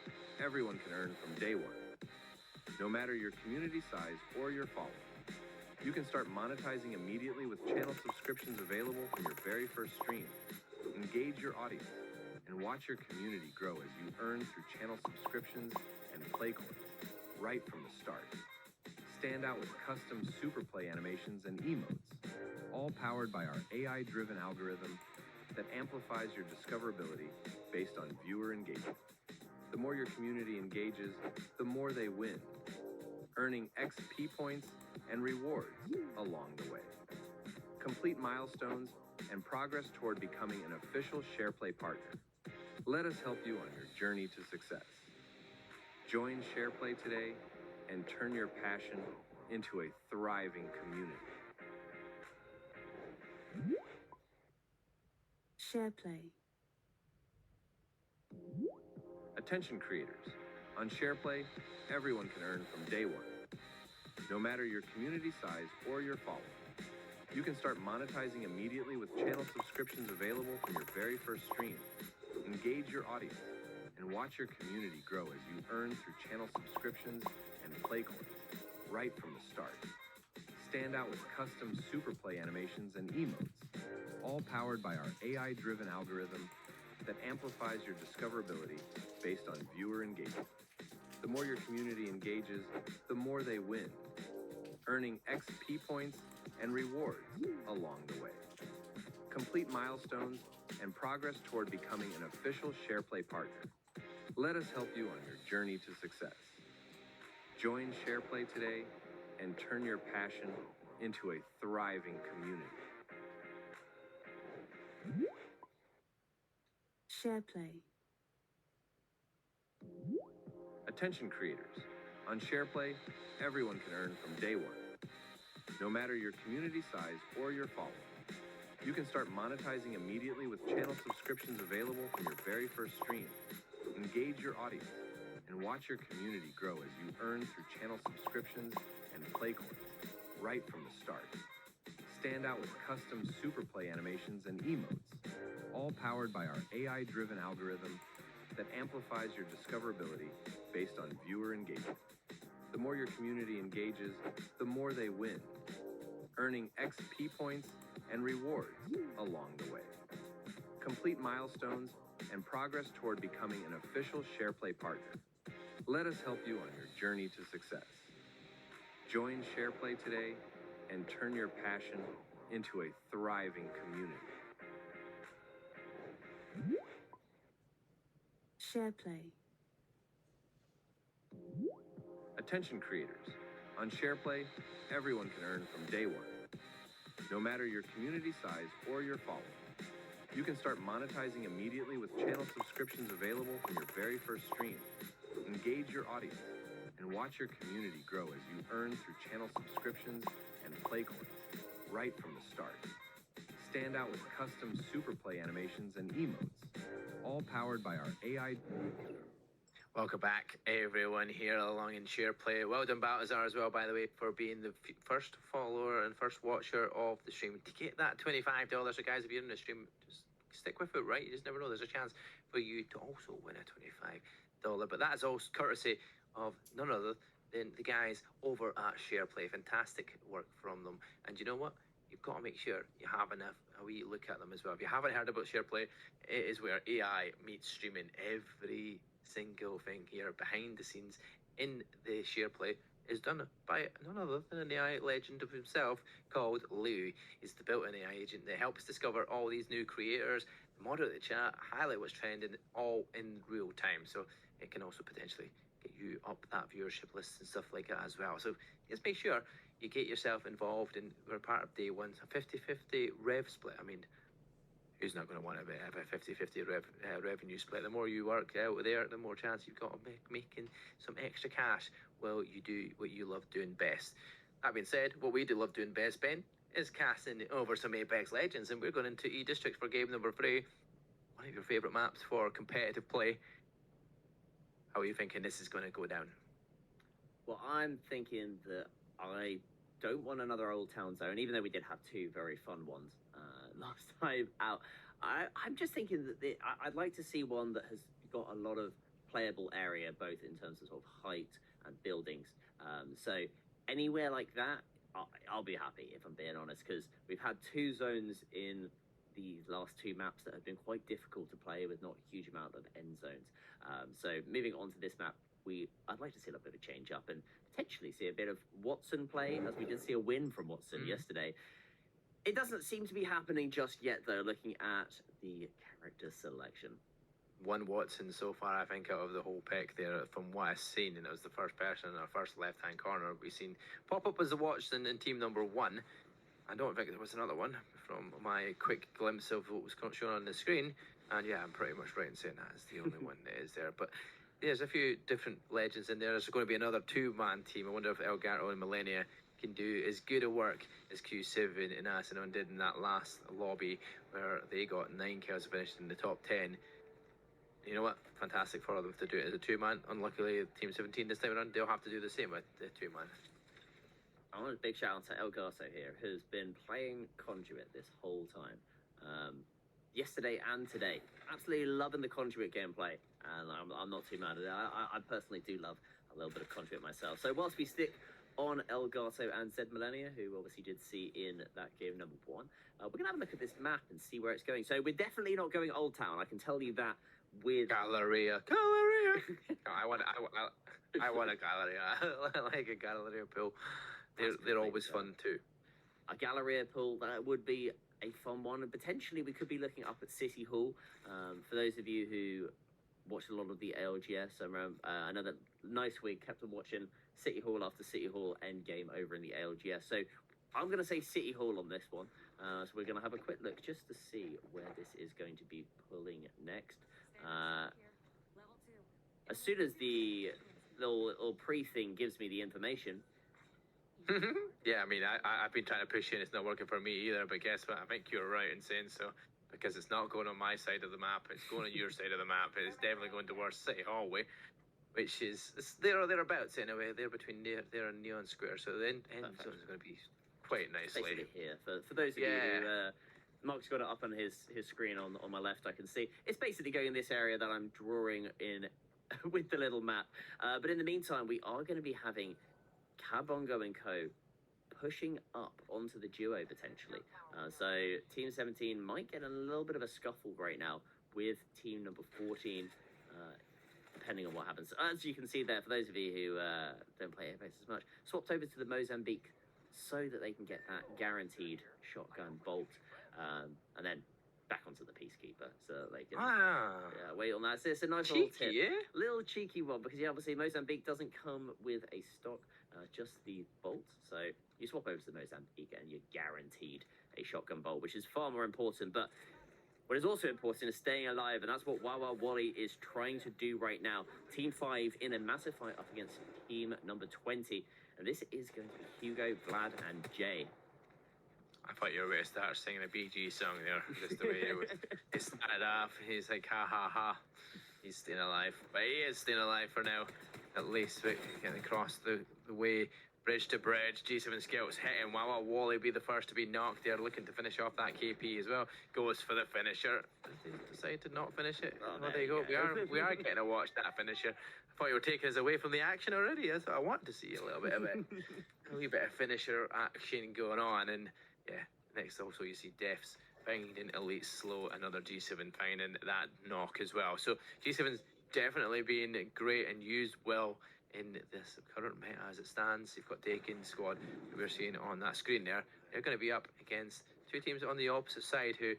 everyone can earn from day one. No matter your community size or your following, you can start monetizing immediately with channel subscriptions available from your very first stream. Engage your audience and watch your community grow as you earn through channel subscriptions and play coins right from the start. Stand out with custom super play animations and emotes, all powered by our AI-driven algorithm that amplifies your discoverability based on viewer engagement. The more your community engages, the more they win, earning XP points and rewards along the way. Complete milestones and progress toward becoming an official SharePlay partner. Let us help you on your journey to success. Join SharePlay today and turn your passion into a thriving community. SharePlay. Attention creators. On SharePlay, everyone can earn from day one. No matter your community size or your following, you can start monetizing immediately with channel subscriptions available from your very first stream. Engage your audience and watch your community grow as you earn through channel subscriptions and and play course right from the start. Stand out with custom super play animations and emotes, all powered by our AI-driven algorithm that amplifies your discoverability based on viewer engagement. The more your community engages, the more they win, earning XP points and rewards along the way. Complete milestones and progress toward becoming an official SharePlay partner. Let us help you on your journey to success. Join SharePlay today and turn your passion into a thriving community. SharePlay. Attention creators. On SharePlay, everyone can earn from day one. No matter your community size or your following, you can start monetizing immediately with channel subscriptions available from your very first stream. Engage your audience and watch your community grow as you earn through channel subscriptions and play coins right from the start. Stand out with custom super play animations and emotes, all powered by our AI-driven algorithm that amplifies your discoverability based on viewer engagement. The more your community engages, the more they win, earning XP points and rewards along the way. Complete milestones and progress toward becoming an official SharePlay partner. Let us help you on your journey to success. Join SharePlay today and turn your passion into a thriving community. SharePlay. Attention creators. On SharePlay, everyone can earn from day one. No matter your community size or your following, you can start monetizing immediately with channel subscriptions available from your very first stream. Engage your audience and watch your community grow as you earn through channel subscriptions and play coins right from the start. Stand out with custom super play animations and emotes, all powered by our AI. Welcome back, everyone here along in SharePlay. Well done, Baltazar, as well, by the way, for being the first follower and first watcher of the stream. To get that $25, so guys, if you're in the stream, just stick with it, right? You just never know. There's a chance for you to also win a $25. But that is all courtesy of none other than the guys over at SharePlay. Fantastic work from them. And you know what? You've got to make sure you have a wee look at them as well. If you haven't heard about SharePlay, it is where AI meets streaming. Every single thing here behind the scenes in the SharePlay is done by none other than an AI legend of himself called Louie. He's the built-in AI agent that helps discover all these new creators, moderate the chat, highlight what's trending, all in real time. So it can also potentially get you up that viewership list and stuff like that as well. So just make sure you get yourself involved, and we're part of day one. So 50-50 rev split. I mean, who's not going to want to have a 50-50 revenue split? The more you work out there, the more chance you've got of making some extra cash while you do what you love doing best. That being said, what we do love doing best, Ben, is casting over some Apex Legends, and we're going into E-District for game number 3. One of your favourite maps for competitive play. How are you thinking this is going to go down? Well, I'm thinking that I don't want another Old Town Zone, even though we did have two very fun ones last time out. I'm just thinking that I'd like to see one that has got a lot of playable area, both in terms of sort of height and buildings. So anywhere like that, I'll be happy, if I'm being honest, because we've had two zones in these last two maps that have been quite difficult to play with not a huge amount of end zones. So moving on to this map, I'd like to see a little bit of change up and potentially see a bit of Watson play, as we did see a win from Watson yesterday. It doesn't seem to be happening just yet, though, looking at the character selection. One Watson so far, I think, out of the whole pack there, from what I've seen, and it was the first person in our first left-hand corner we've seen pop up as the Watson in team number 1. I don't think there was another one from my quick glimpse of what was shown on the screen. And yeah, I'm pretty much right in saying that is the only one that is there. But there's a few different legends in there. There's going to be another 2-man team. I wonder if Elgato and Millennia can do as good a work as Q7 and Asanon did in that last lobby, where they got 9 kills, finished in the top 10. You know what? Fantastic for them to do it as a 2-man. Unluckily, Team 17 this time around, they'll have to do the same with the 2-man. I want a big shout out to Elgato here, who's been playing Conduit this whole time. Yesterday and today. Absolutely loving the Conduit gameplay, and I'm not too mad at it. I personally do love a little bit of contribute myself. So whilst we stick on Elgato and Zed Millennia, who obviously did see in that game number 1, we're going to have a look at this map and see where it's going. So we're definitely not going Old Town, I can tell you that. With Galleria. No, I want a Galleria. I like a Galleria pool. They're always fun too. A Galleria pool, that would be a fun one, and potentially we could be looking up at City Hall. For those of you who watched a lot of the ALGS, I know that nice week kept on watching City Hall after City Hall Endgame over in the ALGS. So I'm going to say City Hall on this one. So we're going to have a quick look just to see where this is going to be pulling next. As soon as the little pre-thing gives me the information. Yeah, I mean, I've been trying to push in. It's not working for me either, but guess what? I think you're right in saying so, because it's not going on my side of the map. It's going on your side of the map. It's definitely going towards City Hallway, which is thereabouts anyway. They're between there and Neon Square, so the end zone is going to be quite nicely basically here. For those of you who Mark's got it up on his screen on my left, I can see it's basically going in this area that I'm drawing in with the little map. But in the meantime, we are going to be having Cabongo and Co. pushing up onto the duo potentially. So Team 17 might get a little bit of a scuffle right now with Team number 14, depending on what happens. As you can see there, for those of you who don't play Apex as much, swapped over to the Mozambique so that they can get that guaranteed shotgun bolt, and then back onto the Peacekeeper, so they can wait on that. So it's a nice little tip. Little cheeky one, because obviously Mozambique doesn't come with a stock, just the bolt. So you swap over to the Mozambique and you're guaranteed a shotgun bolt, which is far more important. But what is also important is staying alive, and that's what Wawa Wally is trying to do right now. Team 5 in a massive fight up against team number 20, and this is going to be Hugo, Vlad, and Jay. I thought you were going to start singing a BG song there, just the way he started off. He's like, ha ha ha. He's staying alive. But he is staying alive for now, at least. But getting across the way, bridge to bridge. G7 Scouts hitting. Wawa Wally be the first to be knocked there, looking to finish off that KP as well. Goes for the finisher. Did he decide to not finish it? Oh, there you go. We are getting to watch that finisher. I thought you were taking us away from the action already. That's what I want to see a little bit of it. A wee bit of finisher action going on. And yeah, next also you see Defs finding Elite Slow, another G7 finding that knock as well. So G7's definitely being great and used well in this current meta as it stands. You've got Dakin squad we're seeing on that screen there. They're going to be up against two teams on the opposite side, who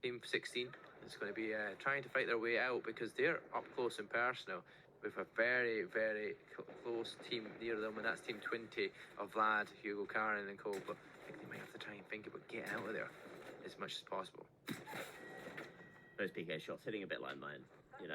Team 16 is going to be trying to fight their way out, because they're up close and personal with a very, very close team near them, and that's Team 20 of Vlad, Hugo, Karen and Co. But I think they might have to try and think about getting out of there as much as possible. Those PK shots hitting a bit like mine, you know.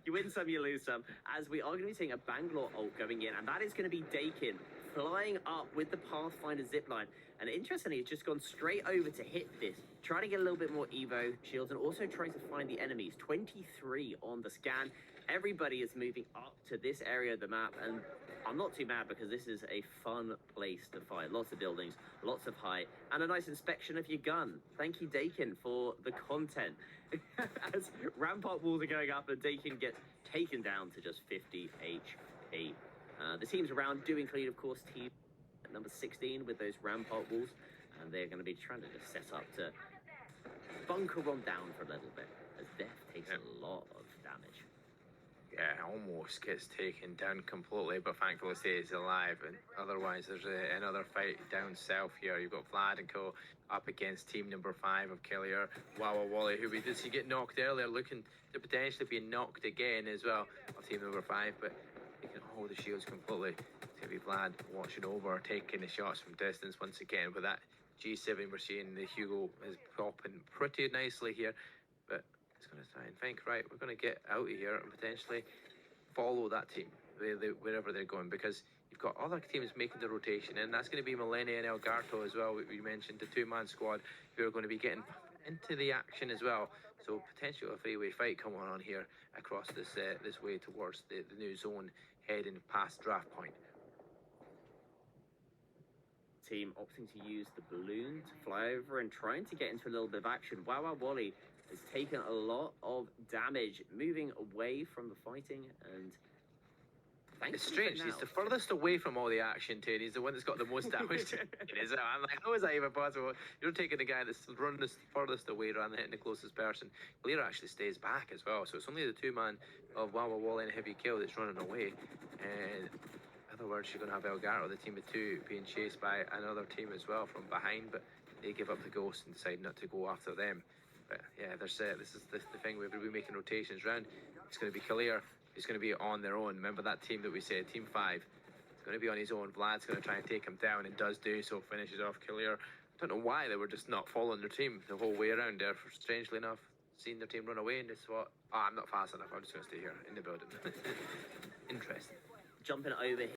You win some, you lose some. As we are going to be seeing a Bangalore ult going in, and that is going to be Dakin flying up with the Pathfinder zipline. And interestingly, it's just gone straight over to hit this, trying to get a little bit more Evo shields, and also trying to find the enemies. 23 on the scan. Everybody is moving up to this area of the map, and I'm not too mad, because this is a fun place to fight. Lots of buildings, lots of height, and a nice inspection of your gun. Thank you, Dakin, for the content. As rampart walls are going up and Dakin gets taken down to just 50 HP. The teams around doing clean, of course, team number 16 with those rampart walls, and they're going to be trying to just set up to bunker on down for a little bit, as Death takes a lot of damage. Yeah, almost gets taken down completely, but thankfully stays alive. And otherwise, there's another fight down south here. You've got Vlad and Co. up against team number 5 of Killier, Wawa Wally, who we did see get knocked earlier, looking to potentially be knocked again as well, of team number 5. But he can hold the shields completely. It's going to be Vlad watching over, taking the shots from distance once again. With that G7, we're seeing the Hugo is popping pretty nicely here. But it's going to try and think, right, we're going to get out of here and potentially follow that team wherever they're going, because you've got other teams making the rotation, and that's going to be Millennia and Elgato as well. We mentioned the two-man squad who are going to be getting into the action as well. So potentially a three-way fight coming on here across this this way towards the new zone, heading past draft point. Team opting to use the balloon to fly over and trying to get into a little bit of action. Wawa Wally has taken a lot of damage, moving away from the fighting, and Thank It's you for strange. He's now. the furthest away from all the action, too. He's the one that's got the most damage. It is. I'm like, how is that even possible? You're taking the guy that's run the furthest away rather than hitting the closest person. Clear actually stays back as well. So it's only the two-man of Wawa Wall and Heavy Kill that's running away. And in other words, you're going to have Elgato, the team of two, being chased by another team as well from behind. But they give up the ghost and decide not to go after them. But yeah, this is the thing. We'll be making rotations round. It's going to be Kalir. He's going to be on their own. Remember that team that we said, Team 5. He's going to be on his own. Vlad's going to try and take him down and does do so. Finishes off Kalir. I don't know why they were just not following their team the whole way around there. Strangely enough, seeing their team run away and just thought, oh, I'm not fast enough. I'm just going to stay here in the building. Interesting. Jumping over